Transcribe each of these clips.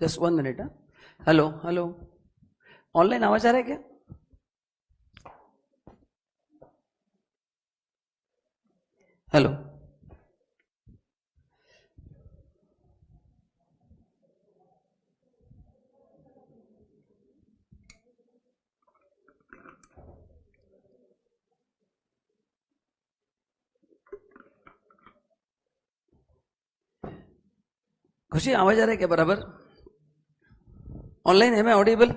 Just 1 minute. Hello hello, online आवाज आ रहा है क्या? हेलो, खुशी आवाज आ रहा है क्या बराबर? ऑनलाइन है मैं ऑडिबल?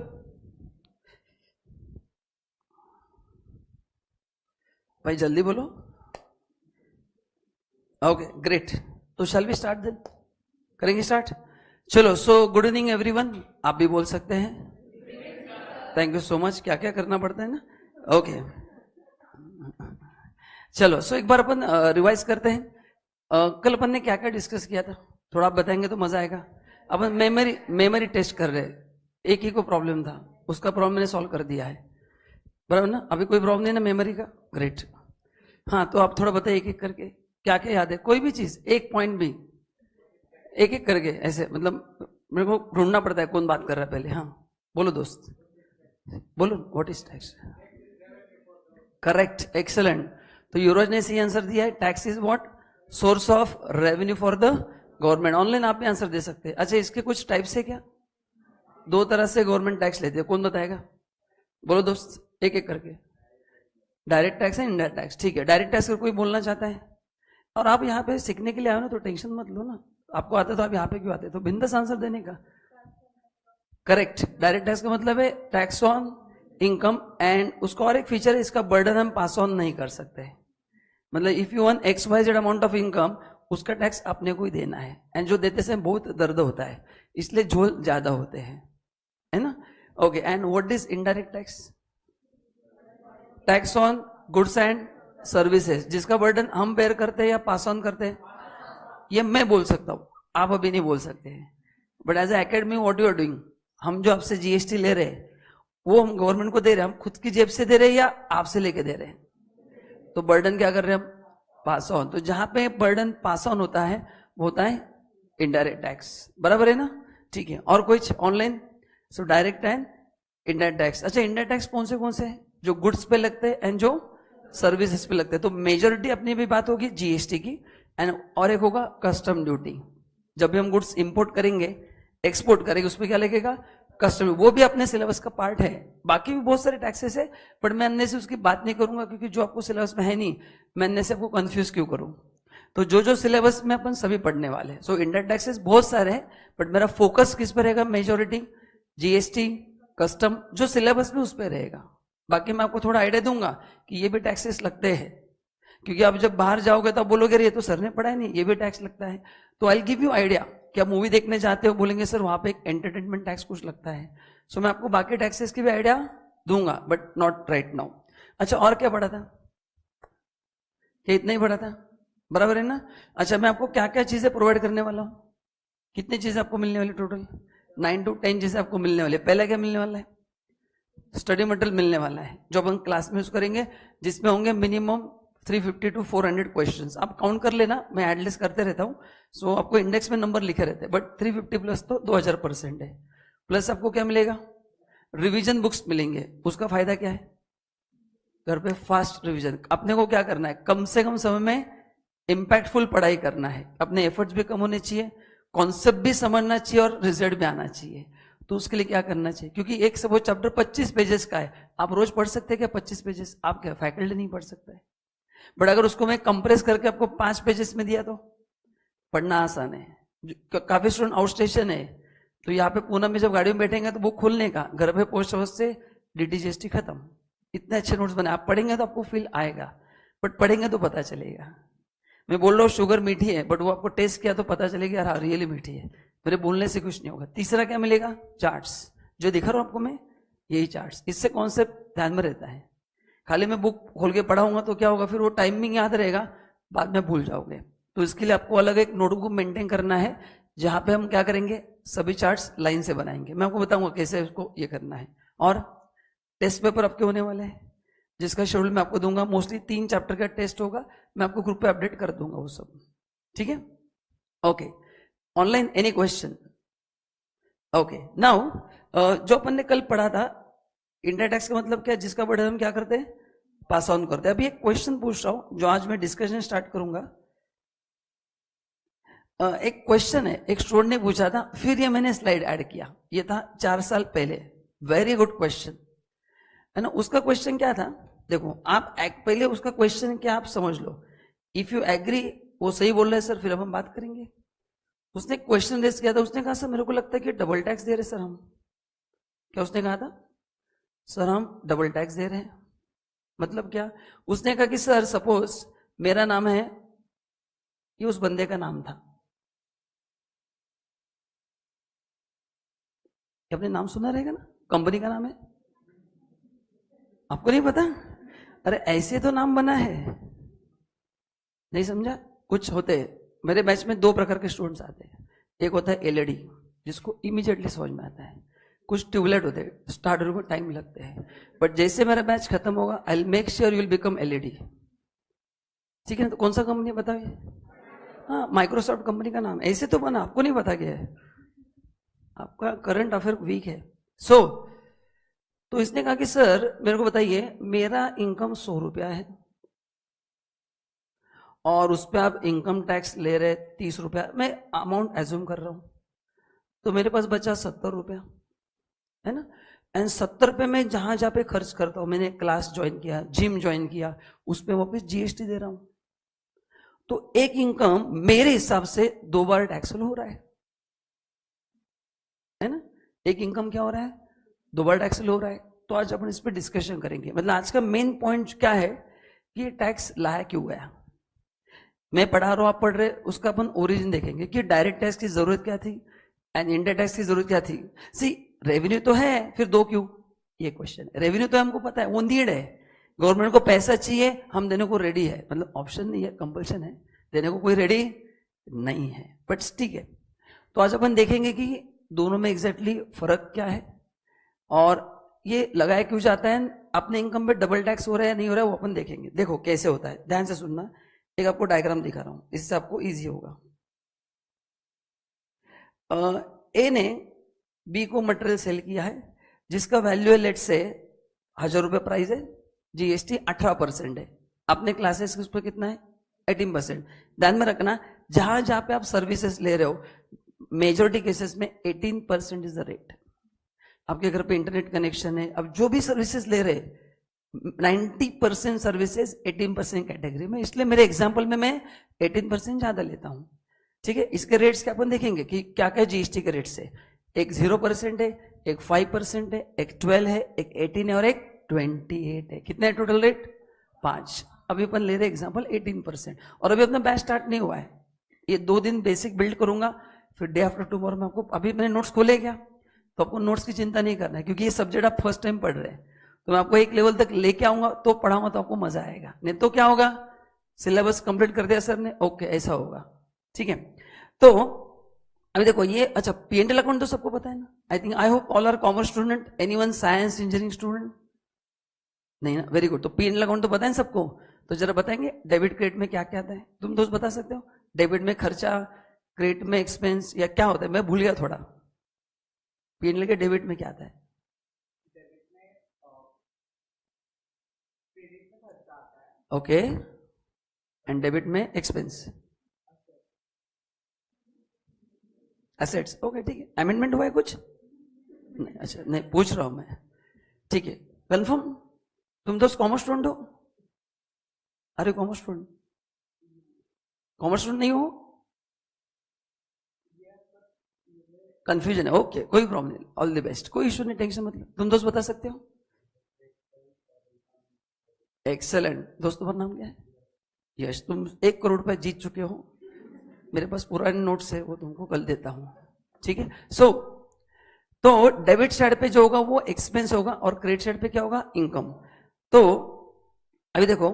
भाई जल्दी बोलो। ओके ग्रेट, तो शैल वी स्टार्ट देन? करेंगे स्टार्ट? चलो, सो गुड इवनिंग एवरीवन। आप भी बोल सकते हैं। Thank you so much. क्या क्या करना पड़ता है ना। ओके चलो, सो एक बार अपन रिवाइज करते हैं। कल अपन ने क्या क्या डिस्कस किया था, थोड़ा आप बताएंगे तो मजा आएगा। अपन मेमोरी मेमोरी टेस्ट कर रहे हैं। एक ही को प्रॉब्लम था, उसका प्रॉब्लम मैंने सॉल्व कर दिया है, बराबर ना? अभी कोई प्रॉब्लम नहीं ना मेमोरी का? ग्रेट। हाँ, तो आप थोड़ा बताइए एक एक करके क्या क्या याद है, कोई भी चीज, एक पॉइंट भी, एक एक करके ऐसे, मतलब मेरे को ढूंढना पड़ता है कौन बात कर रहा है पहले। हाँ बोलो दोस्त, बोलो। What is tax? Correct, excellent. तो युवराज ने सही आंसर दिया है। Tax is what? Source of revenue for the government. Online आप भी आंसर दे सकते हैं। अच्छा, इसके कुछ टाइप्स है क्या? दो तरह से गवर्नमेंट टैक्स लेती है, कौन बताएगा? बोलो दोस्त, एक एक करके। डायरेक्ट टैक्स है, इनडायरेक्ट टैक्स। ठीक है, डायरेक्ट टैक्स अगर कोई बोलना चाहता है, और आप यहाँ पे सीखने के लिए आए हो ना, तो टेंशन मत लो ना। आपको आता तो आप यहाँ पे क्यों आते? तो बिंदास आंसर देने का। करेक्ट, डायरेक्ट टैक्स का मतलब है टैक्स ऑन इनकम, एंड उसका और एक फीचर है, इसका बर्डन हम पास ऑन नहीं कर सकते। मतलब if you one X Y Z amount of income, उसका टैक्स अपने को ही देना है, एंड जो देते से बहुत दर्द होता है, इसलिए झोल ज्यादा होते हैं, है ना? Okay, and what is indirect tax? Tax on goods and services, जिसका बर्डन हम बेयर करते हैं या पास ऑन करते हैं। ये मैं बोल सकता हूं, आप अभी नहीं बोल सकते हैं। But as a academy what you are doing, हम जो आपसे जीएसटी ले रहे हैं वो हम गवर्नमेंट को दे रहे हैं, हम खुद की जेब से दे रहे हैं या आपसे लेके दे रहे हैं? तो बर्डन क्या कर रहे हैं हम? Pass on. तो जहां पे बर्डन पास ऑन होता है वो होता है इनडायरेक्ट टैक्स, बराबर है ना? ठीक है, और कुछ online? So direct and indirect tax. अच्छा, इनडायरेक्ट टैक्स कौन से हैं? जो गुड्स पे लगते हैं एंड जो सर्विसेज पे लगते हैं। तो मेजोरिटी अपनी भी बात होगी जीएसटी की, एंड और एक होगा कस्टम ड्यूटी। जब भी हम गुड्स इंपोर्ट करेंगे, एक्सपोर्ट करेंगे, उसमें क्या लगेगा? कस्टम। वो भी अपने सिलेबस का पार्ट है। बाकी भी बहुत सारे टैक्सेस है, बट मैं अन्य से उसकी बात नहीं करूंगा, क्योंकि जो आपको सिलेबस में है नहीं, मैं अन्य से आपको कंफ्यूज क्यों करूं। तो जो जो सिलेबस में अपन सभी पढ़ने वाले हैं। सो इंडायरेक्ट टैक्सेस बहुत सारे हैं, बट मेरा फोकस किस पर रहेगा? मेजोरिटी जीएसटी, कस्टम, जो सिलेबस में उस पर रहेगा। बाकी मैं आपको थोड़ा आइडिया दूंगा कि ये भी टैक्सेस लगते हैं, क्योंकि आप जब बाहर जाओगे तो आप बोलोगे ये तो सर ने पढ़ा है नहीं, ये भी टैक्स लगता है। तो आई गिव यू आइडिया कि आप मूवी देखने जाते हो, बोलेंगे सर वहां पे एक एंटरटेनमेंट टैक्स कुछ लगता है। सो मैं आपको बाकी टैक्सेस की भी आइडिया दूंगा, बट नॉट राइट नाउ। अच्छा, और क्या पढ़ा था? क्या इतना ही पढ़ा था? बराबर है ना? अच्छा, मैं आपको क्या क्या चीजें प्रोवाइड करने वाला हूं? कितनी चीजें आपको मिलने वाली टोटल? 9 to 10 चीजें आपको मिलने वाली है। पहला क्या मिलने वाला है? स्टडी मटेरियल मिलने वाला है, जो अपन क्लास में यूज करेंगे, जिसमें होंगे मिनिमम 350 to 400 क्वेश्चंस। आप काउंट कर लेना, मैं एडलिस्ट करते रहता हूँ। सो आपको इंडेक्स में नंबर लिखे रहते हैं, बट 350 प्लस तो 2000% है। प्लस आपको क्या मिलेगा? रिवीजन बुक्स मिलेंगे। उसका फायदा क्या है? घर पे फास्ट रिवीजन। अपने को क्या करना है? कम से कम समय में इंपैक्टफुल पढ़ाई करना है। अपने एफर्ट्स भी कम होने चाहिए, कॉन्सेप्ट भी समझना चाहिए, और रिजल्ट भी आना चाहिए। तो उसके लिए क्या करना चाहिए? क्योंकि एक सपोज चैप्टर 25 पेजेस का है, आप रोज पढ़ सकते हैं क्या 25 पेजेस? आप क्या फैकल्टी नहीं पढ़ सकता है? बट अगर उसको मैं कंप्रेस करके आपको 5 पेजेस में दिया तो पढ़ना आसान है। काफी स्टूडेंट आउट स्टेशन है, तो यहाँ पे पूना में जब गाड़ी में बैठेंगे तो वो खुलने का, घर पे पोस्ट ऑफिस से डीटीजीएसटी खत्म। इतने अच्छे नोट्स बने, आप पढ़ेंगे तो आपको फील आएगा, बट पढ़ेंगे तो पता चलेगा। मैं बोल रहा हूँ शुगर मीठी है, बट वो आपको टेस्ट किया तो पता चलेगा यार रियली मीठी है। मेरे बोलने से कुछ नहीं होगा। तीसरा क्या मिलेगा? चार्ट्स। जो दिखा रहा हूं आपको मैं, यही चार्ट्स। इससे कॉन्सेप्ट ध्यान में रहता है। खाली मैं बुक खोल के पढ़ाऊंगा तो क्या होगा? फिर वो टाइमिंग याद रहेगा, बाद में भूल जाओगे। तो इसके लिए आपको अलग एक नोटबुक मेंटेन करना है, जहां पे हम क्या करेंगे? सभी चार्ट्स लाइन से बनाएंगे। मैं आपको बताऊंगा कैसे उसको ये करना है। और टेस्ट पेपर आपके होने वाले हैं, जिसका शेड्यूल मैं आपको दूंगा। मोस्टली 3 चैप्टर का टेस्ट होगा, मैं आपको ग्रुप पे अपडेट कर दूंगा वो सब। ठीक है? Okay, online any question? Okay now जो अपन ने कल पढ़ा था, इंडिया टैक्स का मतलब क्या है, जिसका बर्डन हम क्या करते हैं, पास ऑन करते हैं। अभी एक क्वेश्चन पूछ रहा हूं जो आज मैं डिस्कशन स्टार्ट करूंगा। एक क्वेश्चन है, एक स्टूडेंट ने पूछा था, फिर ये मैंने स्लाइड ऐड किया, ये था 4 साल पहले। वेरी गुड क्वेश्चन है ना। उसका क्वेश्चन क्या था, देखो आप पहले उसका क्वेश्चन क्या आप समझ लो। इफ यू एग्री वो सही बोल रहे हैं सर, फिर हम बात करेंगे। उसने क्वेश्चन रेस किया था, उसने कहा सर मेरे को लगता है कि डबल टैक्स दे रहे सर हम। क्या उसने कहा था, सर हम डबल टैक्स दे रहे हैं। मतलब क्या, उसने कहा कि सर सपोज मेरा नाम है, ये उस बंदे का नाम था, अपने नाम सुना रहेगा ना, कंपनी का नाम है, आपको नहीं पता? अरे ऐसे तो नाम बना है, नहीं समझा? कुछ होते हैं मेरे बैच में 2 प्रकार के स्टूडेंट्स आते हैं। एक होता है एलईडी, जिसको इमीडिएटली समझ में आता है। कुछ ट्यूबलाइट होते हैं, स्टार्ट होने में टाइम लगते हैं, बट जैसे मेरा बैच खत्म होगा I will make sure you will become LED. ठीक है ना? तो कौन सा कंपनी बताइए? हाँ, माइक्रोसॉफ्ट कंपनी का नाम, ऐसे तो बना, आपको नहीं पता क्या है, आपका करंट अफेयर वीक है। तो इसने कहा कि सर मेरे को बताइए, मेरा इनकम 100 रुपया है और उस पर आप इनकम टैक्स ले रहे 30 रुपया, मैं अमाउंट एज्यूम कर रहा हूं, तो मेरे पास बचा 70 रुपया, है ना। एंड 70 रुपये में जहां जहां पे खर्च करता हूं, मैंने क्लास ज्वाइन किया, जिम ज्वाइन किया, उस पर वापिस जीएसटी दे रहा हूं। तो एक इनकम मेरे हिसाब से 2 बार टैक्सेबल हो रहा है ना। एक इनकम क्या हो रहा है, 2 बार टैक्सेबल हो रहा है। तो आज अपन इस पर डिस्कशन करेंगे। मतलब आज का मेन पॉइंट क्या है कि ये टैक्स लाया क्यों गया। मैं पढ़ा रहा हूं, आप पढ़ रहे, उसका अपन ओरिजिन देखेंगे कि डायरेक्ट टैक्स की जरूरत क्या थी एंड इनडायरेक्ट टैक्स की जरूरत क्या थी। सी रेवेन्यू तो है, फिर 2 क्यों, ये क्वेश्चन। रेवेन्यू तो हमको पता है, वो नीड है, गवर्नमेंट को पैसा चाहिए, हम देने को रेडी है, मतलब ऑप्शन नहीं है, कंपल्शन है, देने को कोई रेडी नहीं है, बट ठीक है। तो आज अपन देखेंगे कि दोनों में एग्जैक्टली फर्क क्या है और ये लगाया क्यों जाता है, अपने इनकम पे डबल टैक्स हो रहा है नहीं हो रहा है, वो अपन देखेंगे। देखो कैसे होता है, ध्यान से सुनना। एक आपको डायग्राम दिखा रहा हूं, इससे आपको इजी होगा। ए ने बी को मटेरियल सेल किया है, जिसका वैल्यू है लेट से 1000 रुपये प्राइस है, जीएसटी 18% है। अपने क्लासेस उस पर कितना है, 18%। ध्यान में रखना, जहां जहां पे आप सर्विसेज ले रहे हो, मेजोरिटी केसेस में 18% इज द रेट। आपके घर पे इंटरनेट कनेक्शन है, अब जो भी सर्विसेज ले रहे 90% सर्विसेज 18% कैटेगरी में, इसलिए मेरे एग्जांपल में मैं 18% ज्यादा लेता हूं। ठीक है, इसके रेट्स क्या अपन देखेंगे कि क्या क्या जीएसटी के रेट्स है। एक 0% है, एक 5% है, एक 12 है, एक 18 है और एक 28 है। कितने टोटल रेट, 5। अभी अपन ले रहे एग्जांपल 18%, और अभी अपना बैच स्टार्ट नहीं हुआ है। ये 2 दिन बेसिक बिल्ड करूंगा, फिर डे आफ्टर टुमारो में आपको, अभी मैंने नोट्स खोले क्या, तो आपको नोट्स की चिंता नहीं करना है, क्योंकि ये सब्जेक्ट आप फर्स्ट टाइम पढ़ रहे हैं। तो मैं आपको एक लेवल तक लेके आऊंगा, तो पढ़ाऊंगा तो आपको मजा आएगा, नहीं तो क्या होगा, सिलेबस कंप्लीट कर दिया सर ने, ओके ऐसा होगा। ठीक है, तो अभी देखो ये, अच्छा पीएनएल अकाउंट तो सबको पता है ना, I think, I hope all are commerce student, anyone science engineering student, नहीं ना, वेरी गुड। तो पीएनएल अकाउंट तो पता है सबको, तो जरा बताएंगे डेबिट क्रेडिट में क्या क्या आता है, तुम दोस्त बता सकते हो? डेबिट में खर्चा, क्रेडिट में एक्सपेंस, या क्या होता है, मैं भूल गया थोड़ा। पीएनएल के डेबिट में क्या आता है? ओके, एंड डेबिट में एक्सपेंस, एसेट्स। ओके ठीक है, अमेंडमेंट हुआ है कुछ नहीं? अच्छा नहीं, पूछ रहा हूं मैं। ठीक है, कंफर्म? तुम तो कॉमर्स स्टूडेंट हो? अरे कॉमर्स स्टूडेंट, कॉमर्स स्टूडेंट नहीं हो? कंफ्यूजन है, ओके कोई प्रॉब्लम नहीं, ऑल द बेस्ट, कोई इशू नहीं, टेंशन मतलब। तुम दोस्त बता सकते हो? एक्सेलेंट। दोस्त तुम्हारा नाम क्या है? यश। तुम 1 करोड़ रुपए जीत चुके हो, मेरे पास पुराने नोट्स है, वो तुमको कल देता हूं। ठीक है, तो डेबिट साइड पे जो होगा वो एक्सपेंस होगा, और क्रेडिट साइड पे क्या होगा, इनकम। तो अभी देखो,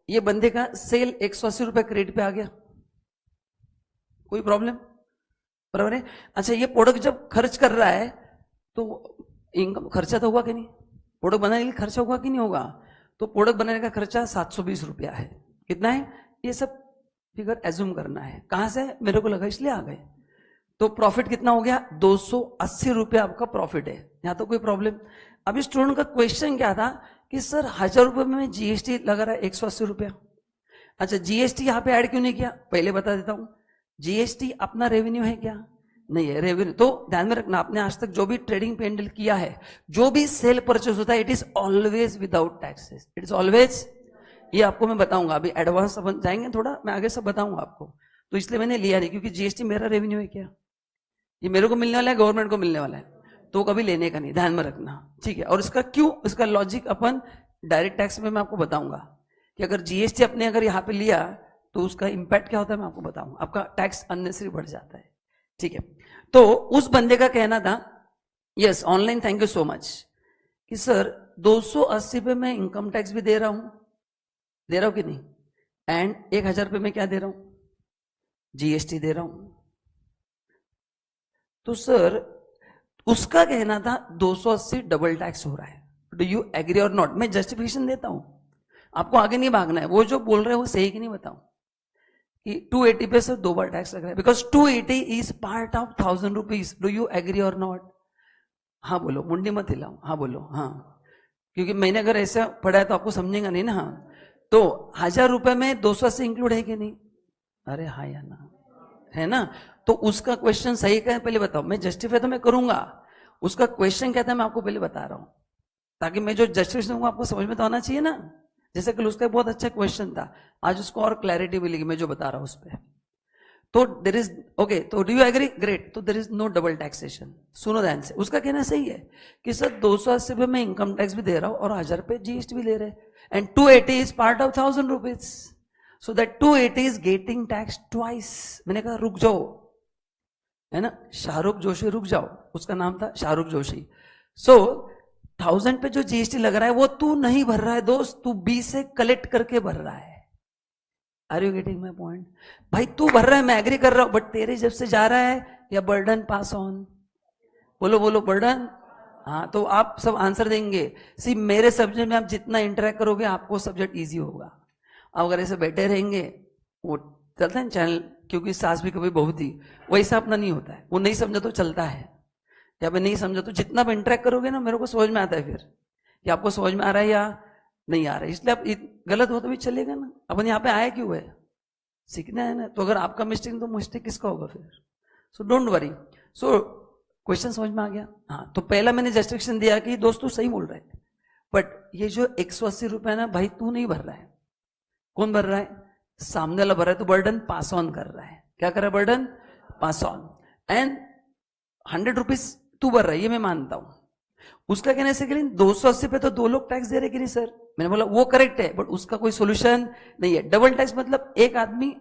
ये बंदे का सेल 180 रुपए क्रेडिट पे आ गया, कोई प्रॉब्लम, बराबर है। अच्छा, ये प्रोडक्ट जब खर्च कर रहा है तो इनकम, खर्चा तो होगा कि नहीं, प्रोडक्ट बनाने के लिए खर्चा होगा कि नहीं होगा, तो प्रोडक्ट बनाने का खर्चा 720 रुपया है। कितना है, ये सब फिगर एज्यूम करना है, कहां से मेरे को लगा इसलिए आ गए। तो प्रॉफिट कितना हो गया? 280 रुपये आपका प्रॉफिट है। यहां तो कोई प्रॉब्लम? अभी स्टूडेंट का क्वेश्चन क्या था कि सर 1000 रुपये में जीएसटी लगा रहा है 180 रुपया। अच्छा, जीएसटी यहां पे ऐड क्यों नहीं किया? पहले बता देता हूं, जीएसटी अपना रेवेन्यू है क्या? नहीं है रेवेन्यू। तो ध्यान में रखना, आपने आज तक जो भी ट्रेडिंग पे हैंडल किया है, जो भी सेल परचेस होता है, it is always without taxes, it is always. ये आपको मैं बताऊंगा, अभी एडवांस अपन जाएंगे थोड़ा, मैं आगे सब बताऊंगा आपको। तो इसलिए मैंने लिया नहीं, क्योंकि जीएसटी मेरा रेवेन्यू है क्या? ये मेरे को मिलने वाला है, गवर्नमेंट को मिलने वाला है, तो कभी लेने का नहीं, ध्यान में रखना, ठीक है। और इसका क्यों, इसका लॉजिक अपन डायरेक्ट टैक्स में मैं आपको बताऊंगा कि अगर जीएसटी अपने अगर यहां पे लिया तो उसका इंपैक्ट क्या होता है, मैं आपको बताऊंगा। आपका टैक्स अननेसेसरी बढ़ जाता है, ठीक है। तो उस बंदे का कहना था, yes online, thank you so much, कि सर 280 पे मैं इनकम टैक्स भी दे रहा हूं कि नहीं, एंड 1000 पे मैं क्या दे रहा हूं, जीएसटी दे रहा हूं। तो सर उसका कहना था 280 डबल टैक्स हो रहा है, डू यू एग्री और नॉट? मैं जस्टिफिकेशन देता हूं, आपको आगे नहीं भागना है, वो जो बोल रहे हैं वो सही कि नहीं बताऊं कि 280 पे सर 2 बार टैक्स लग रहा है, because 280 is part of 1000 rupees, do you agree और नॉट? हाँ बोलो, मुंडी मत हिलाओ, हाँ बोलो हाँ, क्योंकि मैंने अगर ऐसा पढ़ा है तो आपको समझेगा नहीं ना। हाँ, तो 1000 रुपए में 280 इंक्लूड है कि नहीं? अरे हाँ या ना, है ना? तो उसका क्वेश्चन सही क्या है पहले बताओ, मैं जस्टिफाई तो मैं करूंगा, उसका क्वेश्चन क्या था मैं आपको पहले बता रहा हूं, ताकि मैं जो जस्टिफिकेशन दूंगा आपको समझ में तो आना चाहिए ना। जैसे कल उसका बहुत अच्छा क्वेश्चन था, आज उसको और क्लैरिटी मिलेगी मैं जो बता रहा हूं उस पर। तो देर इज ओके, तो डू यू एग्री? ग्रेट। तो there is no double taxation. सुनो ध्यान से, उसका कहना सही है कि सर 280 रुपये में इनकम टैक्स भी दे रहा हूं और 1000 रुपये जीएसटी भी ले रहे, and 280 is part of 1000 rupees, so that 280 is getting tax twice. मैंने कहा रुक जाओ, है ना, शाहरुख जोशी रुक जाओ, उसका नाम था शाहरुख जोशी। सो 1000 पे जो जीएसटी लग रहा है वो तू नहीं भर रहा है दोस्त, तू बी से कलेक्ट करके भर रहा है। Are you getting my point? भाई तू भर रहा है, मैं एग्री कर रहा हूं, बट तेरे जब से जा रहा है या बर्डन पास ऑन? बोलो बोलो, बर्डन। हाँ, तो आप सब आंसर देंगे। सी मेरे सब्जेक्ट में आप जितना इंटरेक्ट करोगे आपको सब्जेक्ट इजी होगा। अब अगर ऐसे बैठे रहेंगे, वो चलता है चैनल, क्योंकि सास भी कभी बहू थी, वैसा अपना नहीं होता है, वो नहीं समझा तो चलता है, या फिर नहीं समझा तो जितना भी इंटरेक्ट करोगे ना मेरे को समझ में आता है फिर कि आपको समझ में आ रहा है या नहीं आ रहा है। इसलिए आप गलत हो तो भी चलेगा ना, अपन यहाँ पे आया क्यों है, सीखना है ना। तो अगर आपका मिस्टेक तो मिस्टेक किसका होगा फिर? So don't worry. So question समझ में आ गया? हाँ, तो पहला मैंने जस्टिफिकेशन दिया कि दोस्त तू सही बोल रहा है, बट ये जो 180 रुपए ना भाई तू नहीं भर रहा है, कौन भर रहा है? सामने वाला भर रहा है, तो बर्डन पास ऑन कर रहा है। क्या कर रहा है? Burden pass on. And 100 rupees तू भर रहा है, ये मैं मानता हूं। उसका कहने से कि 280 पे तो 2 लोग टैक्स दे रहे कि नहीं सर? मैंने बोला वो करेक्ट है, बट उसका कोई सोल्यूशन नहीं है। डबल टैक्स मतलब एक आदमी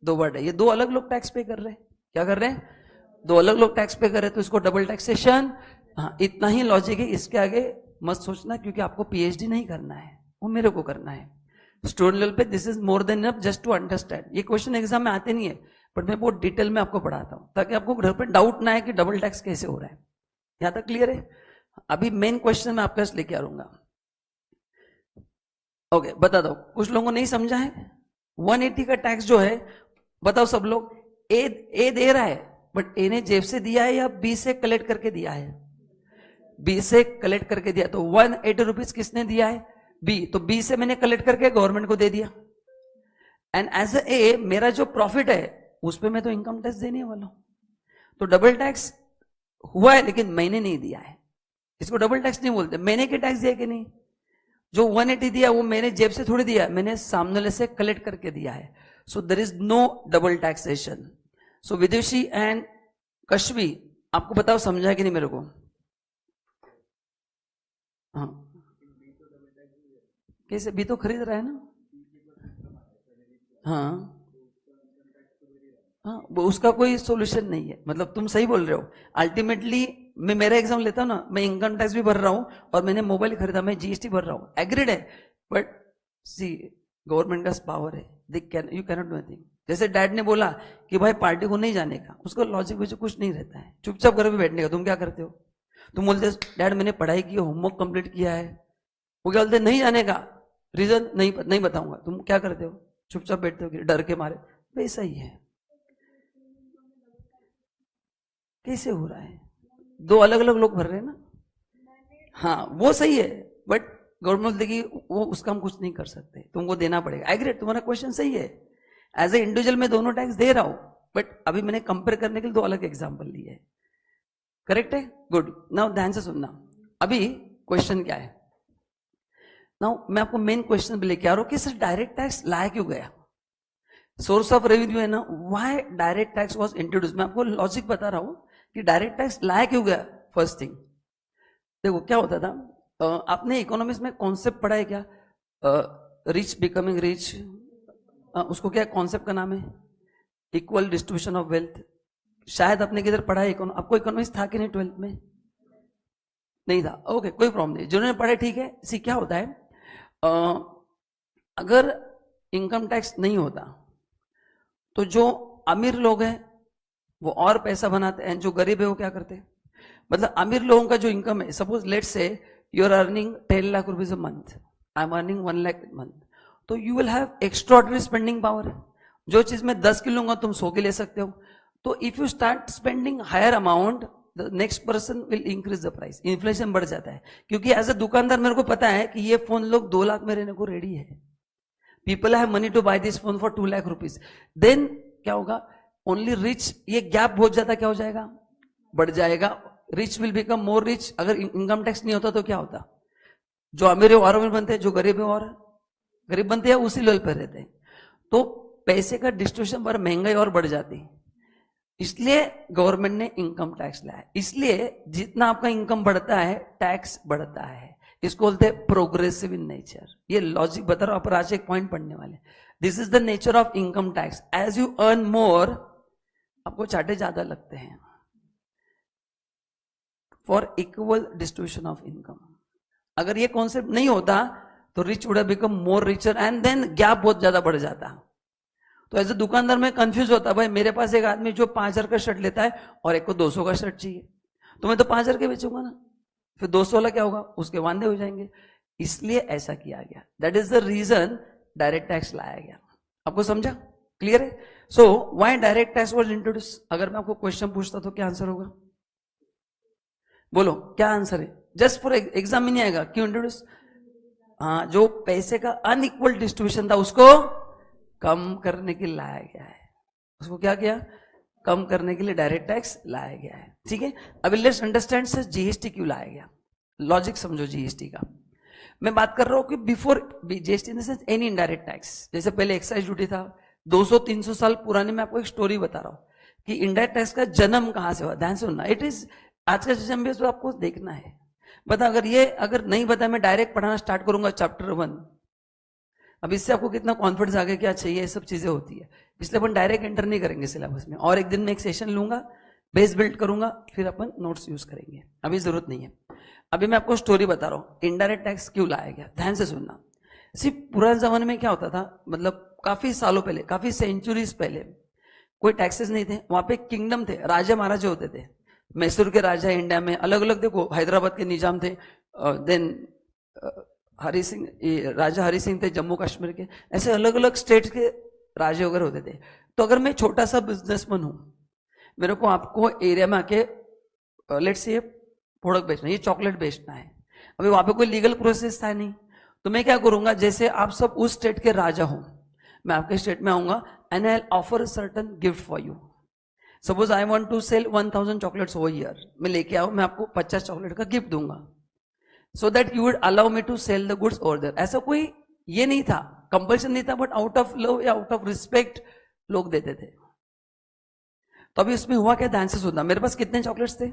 2 बार है, ये 2 अलग लोग टैक्स पे कर रहे हैं। क्या कर रहे हैं? 2 अलग लोग टैक्स पे कर रहे हैं, तो इसको डबल टैक्सेशन। हाँ, इतना ही लॉजिक है, इसके आगे मत सोचना, क्योंकि आपको पीएचडी नहीं करना है, वो मेरे को करना है स्टूडेंट लेवल पे। This is more than enough just to understand. ये क्वेश्चन एग्जाम में आते नहीं है, बट मैं बहुत डिटेल में आपको पढ़ाता हूं, ताकि आपको घर पे डाउट ना है कि डबल टैक्स कैसे हो रहा है। यहां तक क्लियर है? अभी मेन क्वेश्चन मैं आपके पास लेके आ रहूंगा। ओके, बता दो, कुछ लोगों को नहीं समझा है। 180 का टैक्स जो है, बताओ सब लोग, ए दे रहा है, बट ए ने जेब से दिया है या बी से कलेक्ट करके दिया है? बी से कलेक्ट करके दिया, तो 180 रुपीज किसने दिया है? बी। तो बी से मैंने कलेक्ट करके गवर्नमेंट को दे दिया, एंड एज ए मेरा जो प्रॉफिट है उस पर मैं तो इनकम टैक्स देने वाला हूं। तो डबल टैक्स हुआ है, लेकिन मैंने नहीं दिया है, इसको डबल टैक्स नहीं बोलते। मैंने क्या टैक्स दिया कि नहीं? जो 180 दिया वो मैंने जेब से थोड़ी दिया, मैंने सामने से कलेक्ट करके दिया है। So there is no double taxation. So विदेशी एंड कश्मी, आपको बताओ समझा कि नहीं मेरे को? हाँ, कैसे? बी तो खरीद रहा है ना। हाँ हाँ, वो उसका कोई सोल्यूशन नहीं है, मतलब तुम सही बोल रहे हो। अल्टीमेटली मैं मेरा एग्जाम लेता हूं ना, मैं इनकम टैक्स भी भर रहा हूं और मैंने मोबाइल खरीदा, मैं जीएसटी भर रहा हूं, एग्रीड है, बट सी गवर्नमेंट का पावर है, they can you cannot do anything. जैसे डैड ने बोला कि भाई पार्टी को नहीं जाने का, उसका लॉजिक वैसे कुछ नहीं रहता है, चुपचाप घर पे बैठने का। तुम क्या करते हो? तुम बोलते डैड मैंने पढ़ाई की, होमवर्क कंप्लीट किया है, वो क्या बोलते नहीं जाने का, रीजन नहीं बताऊंगा। तुम क्या करते हो? चुपचाप बैठते हो डर के मारे। वैसा ही है। कैसे हो रहा है? दो अलग अलग लोग भर रहे हैं ना। हाँ वो सही है, बट गवर्नमेंट बोलती वो उसका हम कुछ नहीं कर सकते, तुमको देना पड़ेगा। एग्री, तुम्हारा क्वेश्चन सही है। एज ए इंडिविजुअल मैं दोनों टैक्स दे रहा हूं, बट अभी मैंने कंपेयर करने के लिए दो अलग एग्जाम्पल लिए है। करेक्ट है, गुड। नाउ ध्यान से सुनना, अभी क्वेश्चन क्या है। नाउ मैं आपको मेन क्वेश्चन भी लेके आ रहा हूं कि सर डायरेक्ट टैक्स लाया क्यों गया, सोर्स ऑफ रेवेन्यू है ना, why direct tax was introduce. मैं आपको लॉजिक बता रहा हूं कि डायरेक्ट टैक्स लाया क्यों गया। फर्स्ट थिंग देखो क्या होता था, आपने इकोनॉमिक्स में कॉन्सेप्ट पढ़ा है क्या, रिच बिकमिंग रिच, उसको क्या कॉन्सेप्ट का नाम है, इक्वल डिस्ट्रीब्यूशन ऑफ वेल्थ। शायद आपने किधर पढ़ा है, आपको इकोनॉमिक्स था कि नहीं 12th में? नहीं था, ओके कोई प्रॉब्लम नहीं, जिन्होंने पढ़े ठीक है। सी क्या होता है, अगर इनकम टैक्स नहीं होता तो जो अमीर लोग हैं वो और पैसा बनाते हैं, जो गरीब है वो क्या करते हैं। मतलब अमीर लोगों का जो इनकम है, suppose let's say you are earning 10 lakh rupees a month, I am earning 1 lakh month, तो you will have extraordinary spending power. जो चीज मैं 10 की लूंगा तुम 100 की ले सकते हो। तो if you start spending higher amount, the next person will increase the price, inflation बढ़ जाता है। क्योंकि एज अ दुकानदार मेरे को पता है कि ये फोन लोग 2 लाख में रहने को रेडी है, people have money to buy this phone for 2 lakh rupees. Then क्या होगा, ओनली रिच, ये गैप बहुत ज्यादा क्या हो जाएगा, बढ़ जाएगा। Rich will become more rich. अगर इनकम टैक्स नहीं होता तो क्या होता, जो अमीर है और अमीर बनते हैं, जो गरीब है और गरीब बनते हैं, उसी लेवल पर रहते हैं। तो पैसे का डिस्ट्रीब्यूशन पर महंगाई और बढ़ जाती, इसलिए गवर्नमेंट ने इनकम टैक्स लाया। इसलिए जितना आपका इनकम बढ़ता है टैक्स बढ़ता है, इसको बोलते हैं प्रोग्रेसिव इन नेचर। ये लॉजिक बता रहा हूं, आप आज एक पॉइंट पढ़ने वाले। This is the nature of income tax. As you earn more, आपको चाटे ज्यादा लगते हैं for equal distribution of income. अगर ये कॉन्सेप्ट नहीं होता तो rich would have become more richer and then gap बहुत ज्यादा बढ़ जाता। तो एज ए दुकानदार में कंफ्यूज होता, भाई मेरे पास एक आदमी जो 5,000 का शर्ट लेता है और एक को 200 का शर्ट चाहिए, तो मैं तो 5,000 के बेचूंगा ना, फिर 200 वाला क्या होगा, उसके वांदे हो जाएंगे। इसलिए ऐसा किया गया, that is the reason direct tax लाया गया। आपको समझा, क्लियर है? So why direct tax was introduce. अगर मैं आपको क्वेश्चन पूछता तो क्या आंसर होगा, बोलो क्या आंसर है, जस्ट फॉर एग्जाम में नहीं आएगा, क्यों इंट्रोड्यूस। हाँ, जो पैसे का अनइक्वल डिस्ट्रीब्यूशन था उसको कम करने के लिए लाया गया है। उसको क्या किया, कम करने के लिए डायरेक्ट टैक्स लाया गया है। ठीक है, अभी लेट्स अंडरस्टैंड सर जीएसटी क्यों लाया गया, लॉजिक समझो जीएसटी का। मैं बात कर रहा हूं कि before GST in the sense any indirect tax, जैसे पहले एक्साइज ड्यूटी था 200-300 साल पुराने। मैं आपको एक स्टोरी बता रहा हूं कि इनडायरेक्ट टैक्स का जन्म कहां से हुआ। ध्यान से सुनना, इट इज आज का सिस्टम भी आपको देखना है। बता, अगर नहीं बता, मैं डायरेक्ट पढ़ाना स्टार्ट करूंगा चैप्टर 1। अब इससे आपको कितना कॉन्फिडेंस आ गया, क्या चाहिए, ये सब चीजें होती है। इसलिए अपन डायरेक्ट एंटर नहीं करेंगे सिलेबस में, और एक दिन में एक सेशन लूंगा, बेस बिल्ड करूंगा, फिर अपन नोट्स यूज करेंगे, अभी जरूरत नहीं है। अभी मैं आपको स्टोरी बता रहा हूं इनडायरेक्ट टैक्स क्यों लाया गया। ध्यान से सुनना। सिर्फ पुराने जमाने में क्या होता था, मतलब काफी सालों पहले, काफी सेंचुरीज पहले कोई टैक्सेस नहीं थे। वहां पे किंगडम थे, राजा महाराजा होते थे। मैसूर के राजा इंडिया में अलग अलग, देखो हैदराबाद के निजाम थे, देन हरि सिंह, राजा हरि सिंह थे जम्मू कश्मीर के, ऐसे अलग अलग स्टेट के राजे वगैरह होते थे। तो अगर मैं छोटा सा बिजनेसमैन हूं, मेरे को आपको एरिया में आके लेट्स से प्रोडक्ट बेचना, ये चॉकलेट बेचना है, अभी वहां पे कोई लीगल प्रोसेस था नहीं, तो मैं क्या करूंगा, जैसे आप सब उस स्टेट के राजा हो, मैं आपके स्टेट में आऊंगा and I offer certain gift for you. Suppose I want to sell 1000 chocolates over year, मैं लेके आऊं, मैं आपको 50 चॉकलेट का गिफ्ट दूंगा, so that you would allow me to sell the goods over there. ऐसा कोई ये नहीं था, कंपल्शन नहीं था, बट आउट ऑफ लव या आउट ऑफ रिस्पेक्ट लोग देते थे। तो अभी इसमें हुआ क्या, ध्यान से सुनना। मेरे पास कितने चॉकलेट्स थे,